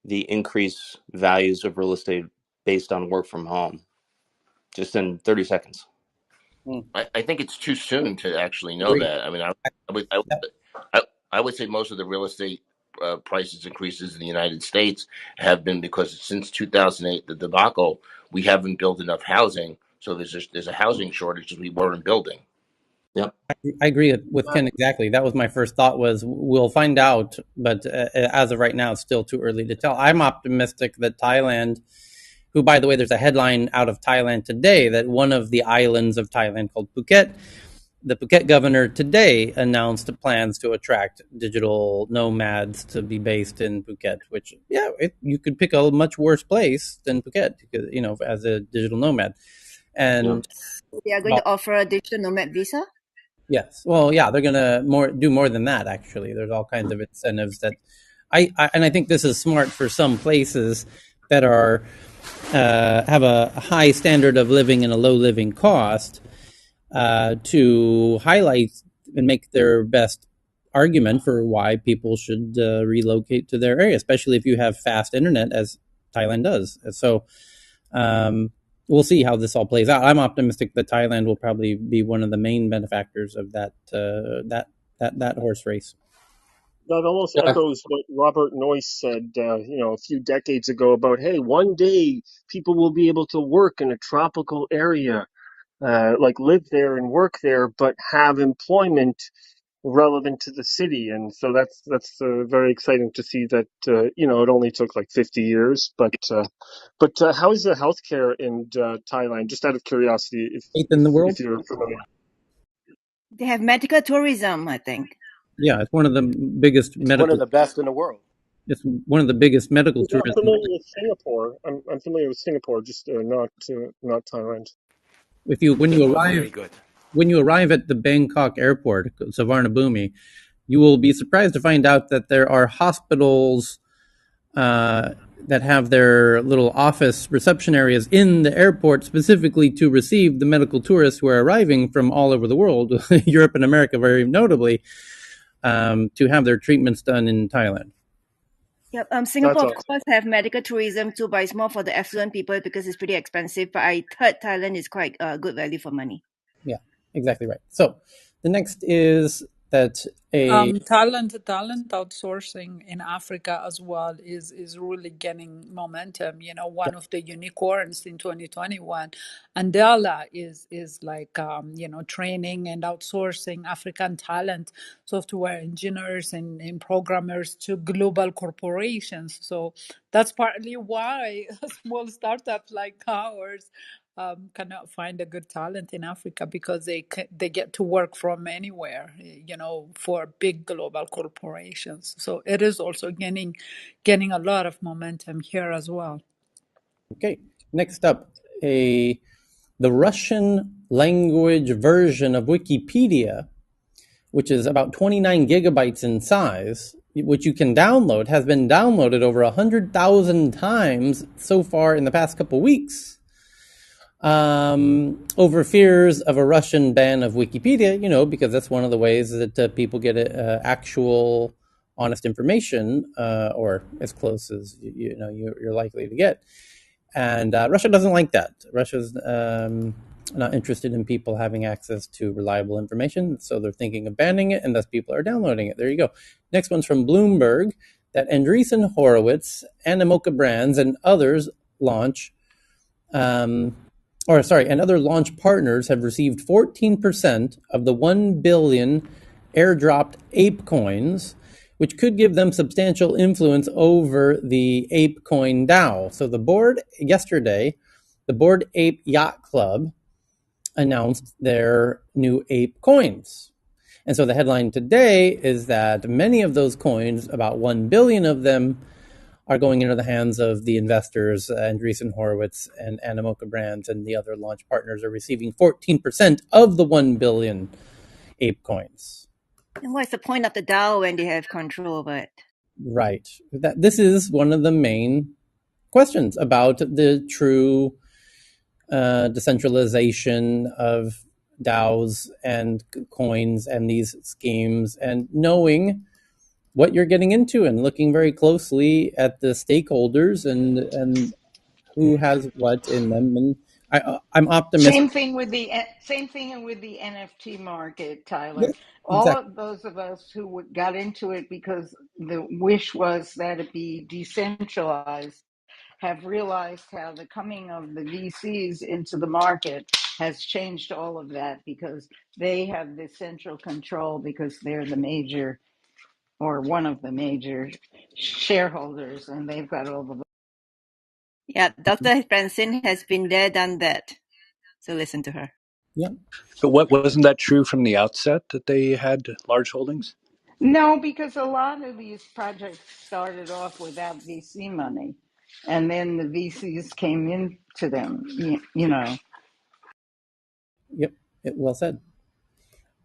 the increased values of real estate based on work from home. Just in 30 seconds. Mm, I think it's too soon to actually know agree. that. I mean, I would I, I would say most of the real estate prices increases in the United States have been because since 2008, the debacle, we haven't built enough housing. So there's a housing shortage that we weren't building. Yep. I agree with Ken exactly. That was my first thought. Was we'll find out, but as of right now, it's still too early to tell. I'm optimistic that Thailand, who, by the way, there's a headline out of Thailand today that one of the islands of Thailand called Phuket, the Phuket governor today announced plans to attract digital nomads to be based in Phuket. Which, yeah, you could pick a much worse place than Phuket, as a digital nomad. Yep. And They are going well, to offer a digital nomad visa. yes. Well, yeah, they're gonna do more than that. Actually, there's all kinds of incentives that I think this is smart for some places that are have a high standard of living and a low living cost to highlight and make their best argument for why people should relocate to their area, especially if you have fast internet, as Thailand does. So we'll see how this all plays out. I'm optimistic that Thailand will probably be one of the main benefactors of that horse race. That almost Yeah. echoes what Robert Noyce said, a few decades ago about, hey, one day people will be able to work in a tropical area, like live there and work there, but have employment relevant to the city. And so that's very exciting to see that, it only took like 50 years, but how is the healthcare in Thailand? Just out of curiosity, Eighth in the if world. you're familiar. They have medical tourism, I think. Yeah, it's one of the biggest It's one of medical. the best in the world. It's one of the biggest medical I'm tourism. familiar with Singapore. I'm familiar with Singapore, just not Thailand. If you when you Both arrive very good. when you arrive at the Bangkok airport, Savarnabhumi, you will be surprised to find out that there are hospitals that have their little office reception areas in the airport specifically to receive the medical tourists who are arriving from all over the world, Europe and America very notably, to have their treatments done in Thailand. Yep. That's Singapore, of awesome. course, have medical tourism too, but it's more for the affluent people because it's pretty expensive. But I heard Thailand is quite good value for money. Yeah, exactly right. So the next is that a Talent outsourcing in Africa as well is really gaining momentum. You know, yeah, one of the unicorns in 2021, Andela is like training and outsourcing African talent, software engineers and programmers to global corporations. So that's partly why a small startup like ours cannot find a good talent in Africa because they get to work from anywhere, for big global corporations. So it is also gaining a lot of momentum here as well. okay. Next up, the Russian language version of Wikipedia, which is about 29 gigabytes in size, which you can download, has been downloaded over 100,000 times so far in the past couple weeks. Over fears of a Russian ban of Wikipedia, because that's one of the ways that people get actual, honest information, or as close as you're likely to get. And Russia doesn't like that. Russia's not interested in people having access to reliable information, so they're thinking of banning it, and thus people are downloading it. There you go. Next one's from Bloomberg, that Andreessen Horowitz, Animoca Brands, and others launch and other launch partners have received 14% of the 1 billion airdropped ape coins, which could give them substantial influence over the ApeCoin DAO. So yesterday, the Bored Ape Yacht Club announced their new ape coins. And so the headline today is that many of those coins, about 1 billion of them, are going into the hands of the investors. Andreessen Horowitz and Animoca Brands and the other launch partners are receiving 14% of the 1 billion ape coins. And what's the point of the DAO when they have control over it? Right. This is one of the main questions about the true decentralization of DAOs and coins and these schemes, and knowing what you're getting into and looking very closely at the stakeholders and who has what in them. And I'm optimistic. Same thing with the NFT market, Tyler. Yeah, All exactly. of those of us who got into it because the wish was that it be decentralized have realized how the coming of the VCs into the market has changed all of that because they have the central control because they're the major or one of the major shareholders and they've got all the. Yeah, Dr. Francine has been there, done that. So listen to her. Yeah. But what wasn't that true from the outset that they had large holdings? No, because a lot of these projects started off without VC money, and then the VCs came into them. You know, Yep. Well said.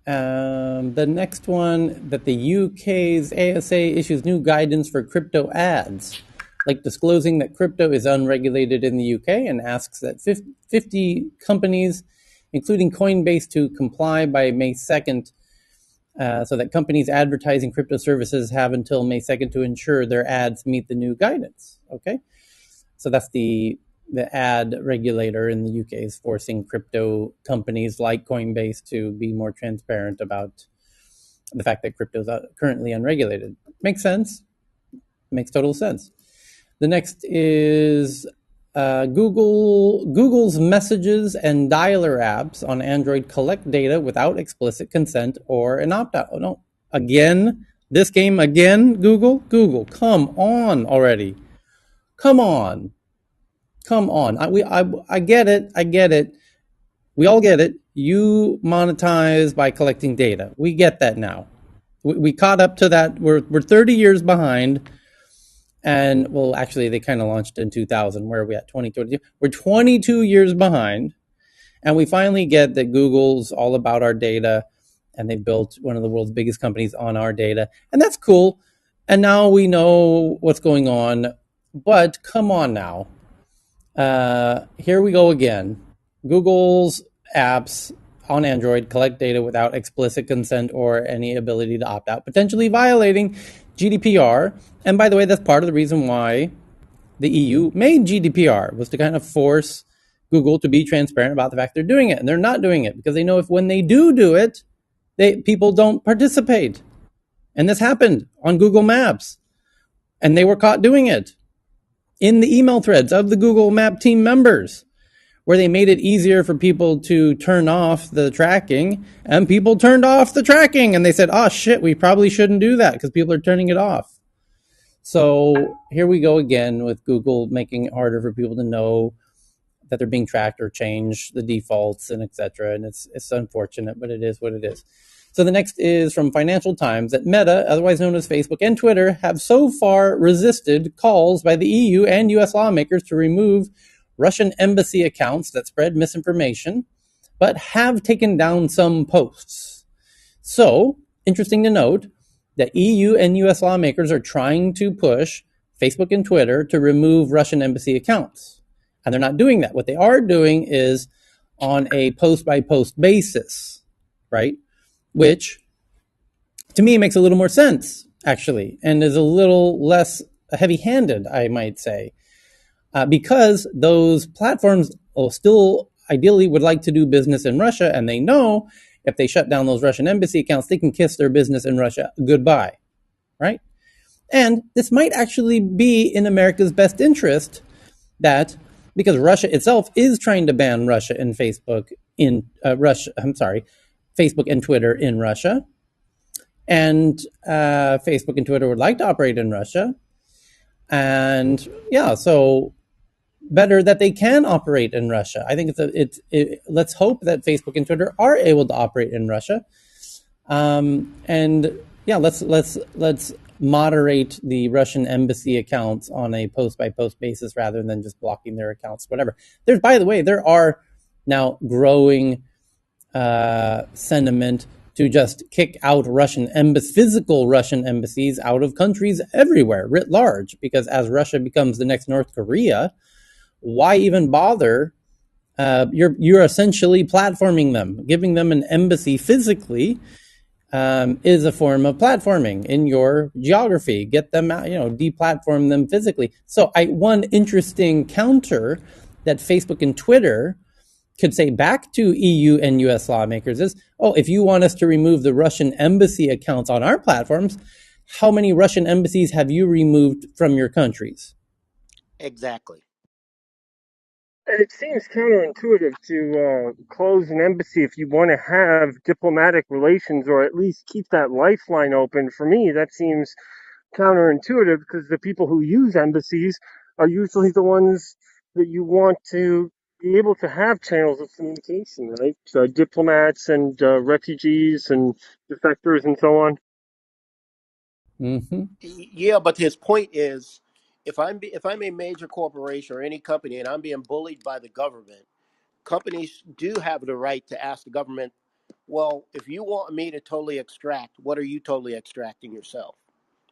The next one, that the UK's ASA issues new guidance for crypto ads, like disclosing that crypto is unregulated in the UK, and asks that 50 companies, including Coinbase, to comply by May 2nd, so that companies advertising crypto services have until May 2nd to ensure their ads meet the new guidance. Okay. So that's the ad regulator in the UK is forcing crypto companies like Coinbase to be more transparent about the fact that crypto is currently unregulated. Makes sense. Makes total sense. The next is Google's messages and dialer apps on Android collect data without explicit consent or an opt-out. Oh, no, again, this game again, Google, come on already. Come on. I get it. I get it. We all get it. You monetize by collecting data. We get that now. We caught up to that. We're 30 years behind. And well, actually, they kind of launched in 2000. Where are we at? 2022. We're 22 years behind. And we finally get that Google's all about our data. And they built one of the world's biggest companies on our data. And that's cool. And now we know what's going on. But come on now. Here we go again. Google's apps on Android collect data without explicit consent or any ability to opt out, potentially violating GDPR. And by the way, that's part of the reason why the EU made GDPR, was to kind of force Google to be transparent about the fact they're doing it. And they're not doing it because they know if when they do it, people don't participate. And this happened on Google Maps. And they were caught doing it in the email threads of the Google Map team members, where they made it easier for people to turn off the tracking, and people turned off the tracking, and they said, oh shit, we probably shouldn't do that because people are turning it off. So here we go again with Google making it harder for people to know that they're being tracked or change the defaults and etc. And it's unfortunate, but it is what it is. So the next is from Financial Times that Meta, otherwise known as Facebook, and Twitter have so far resisted calls by the EU and US lawmakers to remove Russian embassy accounts that spread misinformation, but have taken down some posts. So, interesting to note that EU and US lawmakers are trying to push Facebook and Twitter to remove Russian embassy accounts. And they're not doing that. What they are doing is on a post by post basis, right? Which to me makes a little more sense, actually, and is a little less heavy handed, I might say, because those platforms still ideally would like to do business in Russia, and they know if they shut down those Russian embassy accounts, they can kiss their business in Russia goodbye, right? And this might actually be in America's best interest, that because Russia itself is trying to ban Russia and Facebook in Russia. I'm sorry, Facebook and Twitter in Russia, and Facebook and Twitter would like to operate in Russia, and yeah, so better that they can operate in Russia. I think let's hope that Facebook and Twitter are able to operate in Russia, and yeah, let's moderate the Russian embassy accounts on a post by post basis rather than just blocking their accounts. Whatever. By the way, there are now growing sentiment to just kick out physical Russian embassies out of countries everywhere, writ large, because as Russia becomes the next North Korea, why even bother? You're essentially platforming them. Giving them an embassy physically is a form of platforming in your geography. Get them out, deplatform them physically. So one interesting counter that Facebook and Twitter could say back to EU and US lawmakers is, oh, if you want us to remove the Russian embassy accounts on our platforms, how many Russian embassies have you removed from your countries? Exactly. And it seems counterintuitive to close an embassy if you want to have diplomatic relations or at least keep that lifeline open. For me, that seems counterintuitive because the people who use embassies are usually the ones that you want to be able to have channels of communication, right? Diplomats and refugees and defectors and so on. Mm-hmm. Yeah, but his point is, if I'm a major corporation or any company and I'm being bullied by the government, companies do have the right to ask the government, well, if you want me to totally extract, what are you totally extracting yourself?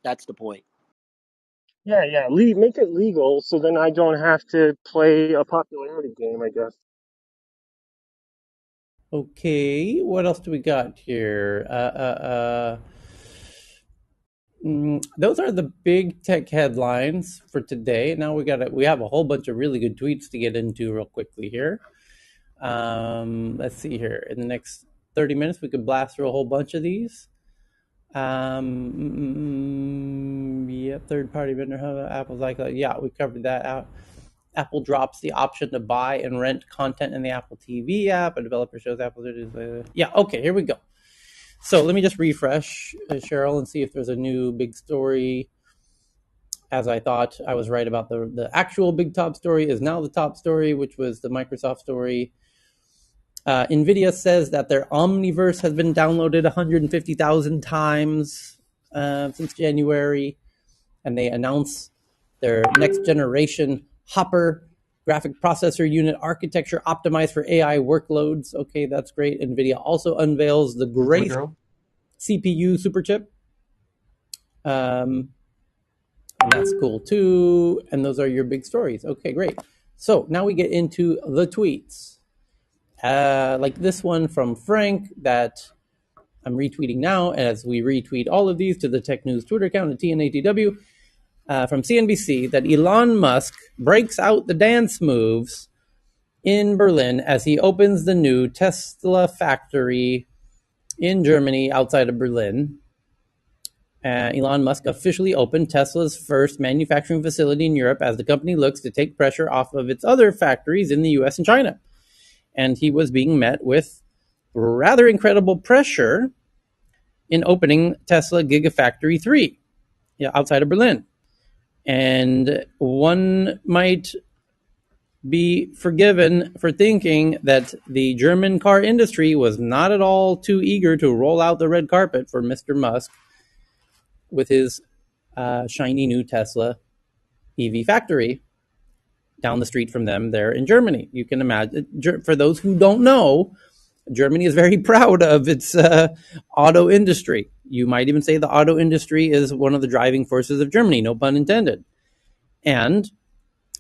That's the point. Yeah, yeah. Make it legal so then I don't have to play a popularity game, I guess. Okay, what else do we got here? Those are the big tech headlines for today. Now we have a whole bunch of really good tweets to get into real quickly here. Let's see here. In the next 30 minutes, we could blast through a whole bunch of these. Yeah, third-party vendor hub, Apple's like, yeah, we covered that out. Apple drops the option to buy and rent content in the Apple TV app. A developer shows Apple. Yeah, okay, here we go. So let me just refresh, Cheryl, and see if there's a new big story. As I thought, I was right about the actual big top story is now the top story, which was the Microsoft story. NVIDIA says that their Omniverse has been downloaded 150,000 times since January, and they announce their next generation Hopper graphic processor unit architecture optimized for AI workloads. Okay, that's great. NVIDIA also unveils the Grace CPU superchip. And that's cool too. And those are your big stories. Okay, great. So now we get into the tweets. Like this one from Frank that I'm retweeting now as we retweet all of these to the Tech News Twitter account at TNATW from CNBC that Elon Musk breaks out the dance moves in Berlin as he opens the new Tesla factory in Germany outside of Berlin. Elon Musk officially opened Tesla's first manufacturing facility in Europe as the company looks to take pressure off of its other factories in the US and China. And he was being met with rather incredible pressure in opening Tesla Gigafactory 3 outside of Berlin. And one might be forgiven for thinking that the German car industry was not at all too eager to roll out the red carpet for Mr. Musk with his shiny new Tesla EV factory down the street from them there in Germany. You can imagine, for those who don't know, Germany is very proud of its auto industry. You might even say the auto industry is one of the driving forces of Germany, no pun intended. And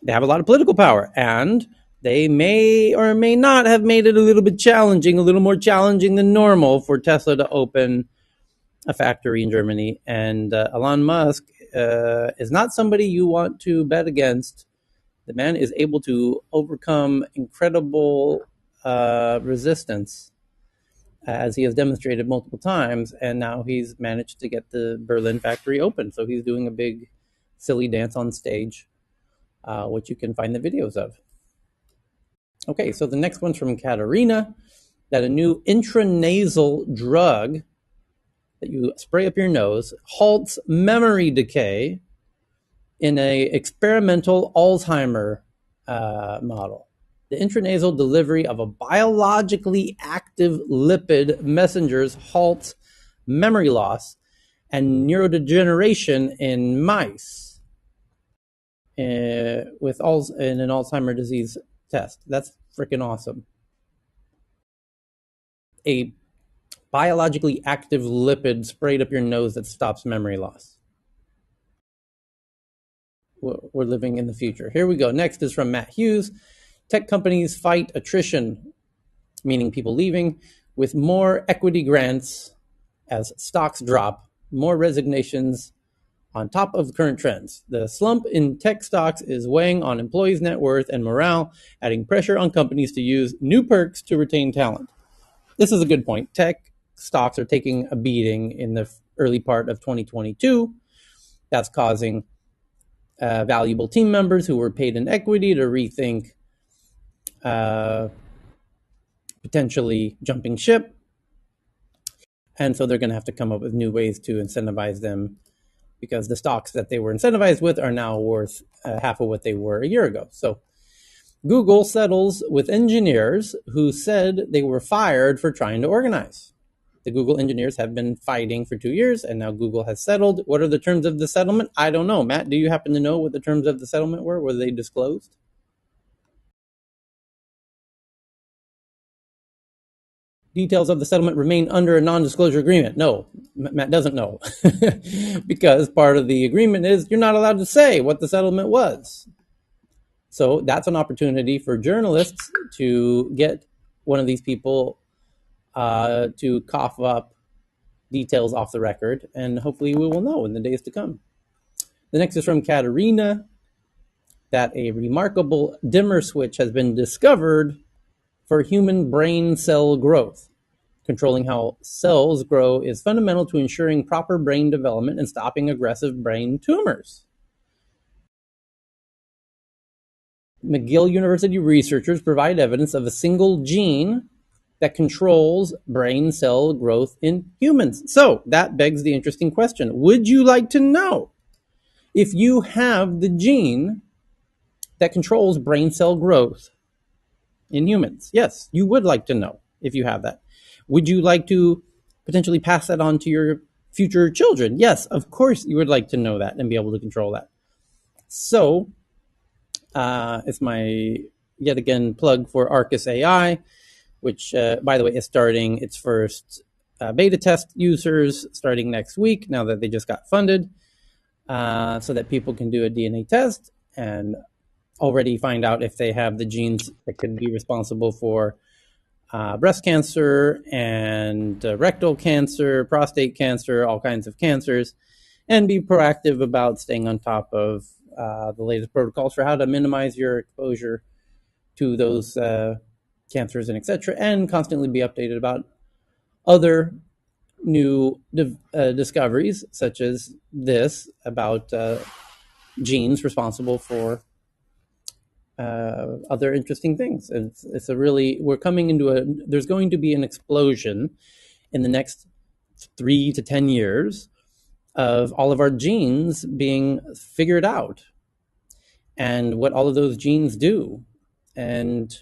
they have a lot of political power, and they may or may not have made it a little bit challenging, a little more challenging than normal for Tesla to open a factory in Germany. And Elon Musk is not somebody you want to bet against. The man is able to overcome incredible resistance, as he has demonstrated multiple times, and now he's managed to get the Berlin factory open. So he's doing a big, silly dance on stage, which you can find the videos of. Okay, so the next one's from Katerina, that a new intranasal drug that you spray up your nose halts memory decay in a experimental Alzheimer model. The intranasal delivery of a biologically active lipid messengers halts memory loss and neurodegeneration in mice with in an Alzheimer's disease test. That's freaking awesome. A biologically active lipid sprayed up your nose that stops memory loss. We're living in the future. Here we go. Next is from Matt Hughes. Tech companies fight attrition, meaning people leaving, with more equity grants as stocks drop, more resignations on top of the current trends. The slump in tech stocks is weighing on employees' net worth and morale, adding pressure on companies to use new perks to retain talent. This is a good point. Tech stocks are taking a beating in the early part of 2022. That's causing valuable team members who were paid in equity to rethink potentially jumping ship. And so they're going to have to come up with new ways to incentivize them, because the stocks that they were incentivized with are now worth half of what they were a year ago. So Google settles with engineers who said they were fired for trying to organize. The Google engineers have been fighting for 2 years, and now Google has settled. What are the terms of the settlement? I don't know. Matt, do you happen to know what the terms of the settlement were? Were they disclosed? Details of the settlement remain under a non-disclosure agreement. No, Matt doesn't know, because part of the agreement is you're not allowed to say what the settlement was. So that's an opportunity for journalists to get one of these people to cough up details off the record, and hopefully we will know in the days to come. The next is from Katerina, that a remarkable dimmer switch has been discovered for human brain cell growth. Controlling how cells grow is fundamental to ensuring proper brain development and stopping aggressive brain tumors. McGill University researchers provide evidence of a single gene that controls brain cell growth in humans. So that begs the interesting question. Would you like to know if you have the gene that controls brain cell growth in humans? Yes, you would like to know if you have that. Would you like to potentially pass that on to your future children? Yes, of course you would like to know that and be able to control that. So it's my, yet again, plug for Arcus AI, which, by the way, is starting its first beta test users starting next week, now that they just got funded, so that people can do a DNA test and already find out if they have the genes that could be responsible for breast cancer and rectal cancer, prostate cancer, all kinds of cancers, and be proactive about staying on top of the latest protocols for how to minimize your exposure to those cancers and etc. And constantly be updated about other new discoveries, such as this about genes responsible for other interesting things. It's a really, we're coming into there's going to be an explosion in the next 3 to 10 years of all of our genes being figured out and what all of those genes do. And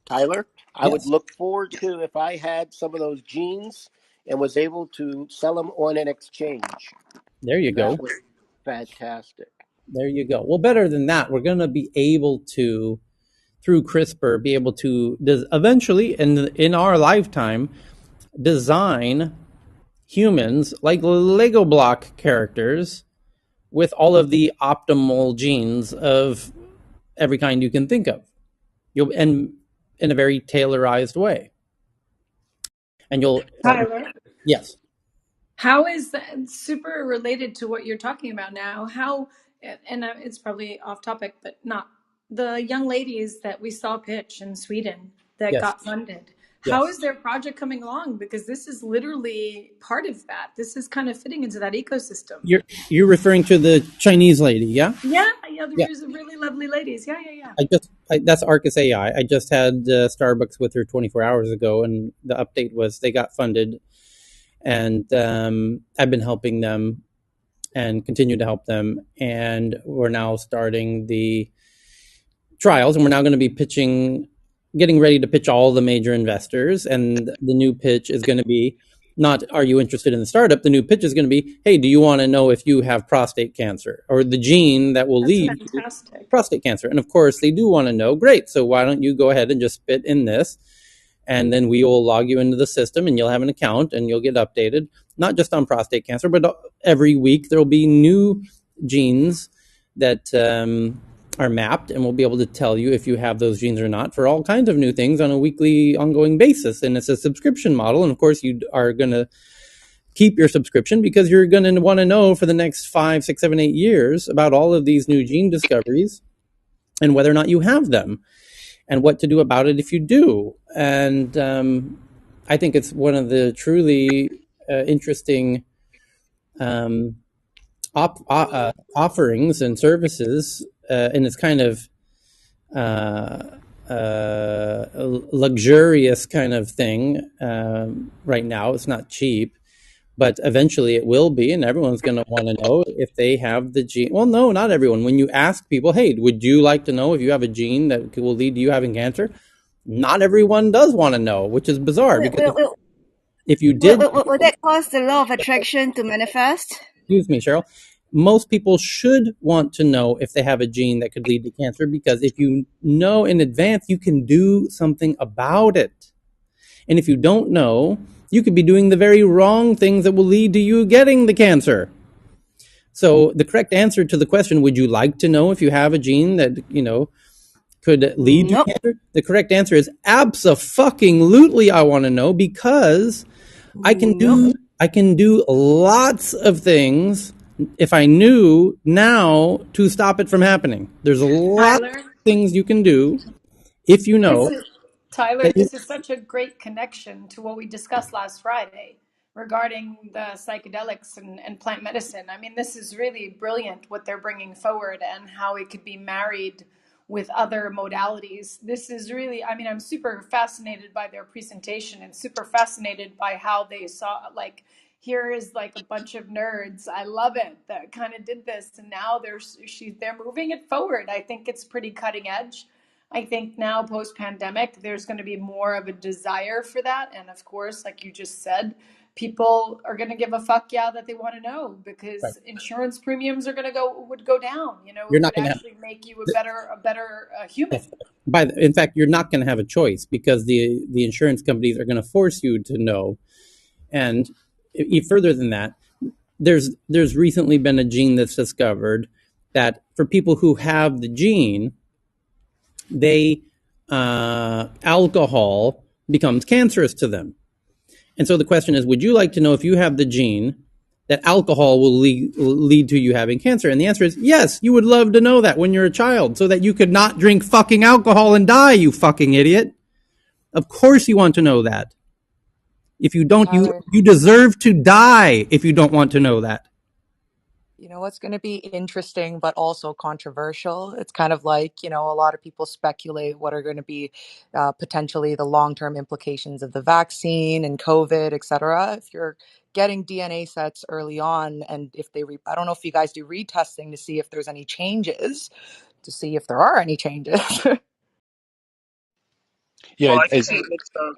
Tyler, I would yes, look forward to if I had some of those genes and was able to sell them on an exchange. there you That go. was fantastic. There you go. Well, better than that, we're going to be able to, through CRISPR, be able to eventually, in our lifetime, design humans like Lego block characters with all of the optimal genes of every kind you can think of. You'll and in a very tailorized way. And you'll Tyler, yes, how is that super related to what you're talking about now? How, and it's probably off topic, but not the young ladies that we saw pitch in Sweden that yes, got funded. How yes. is their project coming along? Because this is literally part of that. This is kind of fitting into that ecosystem. You're referring to the Chinese lady, yeah? Yeah, yeah, the Yeah. really lovely ladies. Yeah, yeah, yeah. That's Arcus AI. I just had Starbucks with her 24 hours ago, and the update was they got funded, and I've been helping them and continue to help them, and we're now starting the trials, and we're now going to be getting ready to pitch all the major investors. And the new pitch is going to be not, are you interested in the startup? The new pitch is going to be, hey, do you want to know if you have prostate cancer or the gene that will That's lead to fantastic. prostate cancer? And of course, they do want to know. Great. So why don't you go ahead and just spit in this? And then we will log you into the system and you'll have an account and you'll get updated, not just on prostate cancer, but every week there'll be new genes that are mapped, and we'll be able to tell you if you have those genes or not for all kinds of new things on a weekly ongoing basis. And it's a subscription model. And of course, you are going to keep your subscription because you're going to want to know for the next 5, 6, 7, 8 years about all of these new gene discoveries and whether or not you have them and what to do about it if you do. And I think it's one of the truly interesting offerings and services, and it's kind of a luxurious kind of thing right now. It's not cheap, but eventually it will be, and everyone's going to want to know if they have the gene. Well, no, not everyone. When you ask people, hey, would you like to know if you have a gene that will lead to you having cancer? Not everyone does want to know, which is bizarre Will, because will, will, if you did, will that cause the law of attraction to manifest? excuse me, Cheryl, most people should want to know if they have a gene that could lead to cancer because if you know in advance, you can do something about it. And if you don't know, you could be doing the very wrong things that will lead to you getting the cancer. So the correct answer to the question, would you like to know if you have a gene that, could lead to Nope. cancer? The correct answer is abso-fucking-lutely I want to know because I can Nope. do I can do lots of things if I knew now to stop it from happening. There's a lot of Tyler, things you can do if you this know is Tyler, that you this is such a great connection to what we discussed last Friday regarding the psychedelics and plant medicine. I mean, this is really brilliant what they're bringing forward and how it could be married with other modalities. This is really, I mean, I'm super fascinated by their presentation and super fascinated by how they saw, like, here is like a bunch of nerds. I love it that kind of did this, and now they're moving it forward. I think it's pretty cutting edge. I think now post pandemic, there's going to be more of a desire for that. And of course, like you just said, people are going to give a fuck yeah that they want to know right, because insurance premiums are going to would go down. You know, you're it not would going to have. actually make you a better human. In fact, you're not going to have a choice because the insurance companies are going to force you to know. And further than that, there's recently been a gene that's discovered that for people who have the gene, they alcohol becomes cancerous to them. And so the question is, would you like to know if you have the gene that alcohol will lead to you having cancer? And the answer is yes, you would love to know that when you're a child so that you could not drink fucking alcohol and die, you fucking idiot. Of course you want to know that. If you don't, you Tyler, deserve to die if you don't want to know that. you know what's going to be interesting but also controversial? It's kind of like, a lot of people speculate what are going to be potentially the long-term implications of the vaccine and COVID, et cetera. If you're getting DNA sets early on, and if I don't know if you guys do retesting to see if there's any changes, to see if there are any changes. Yeah, Well, I can as say that,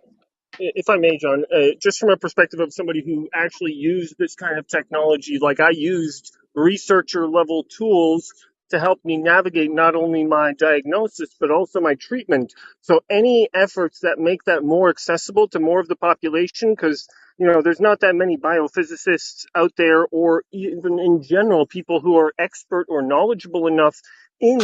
if I may, John, just from a perspective of somebody who actually used this kind of technology, like I used researcher level tools to help me navigate not only my diagnosis, but also my treatment. So any efforts that make that more accessible to more of the population, because, there's not that many biophysicists out there, or even in general, people who are expert or knowledgeable enough in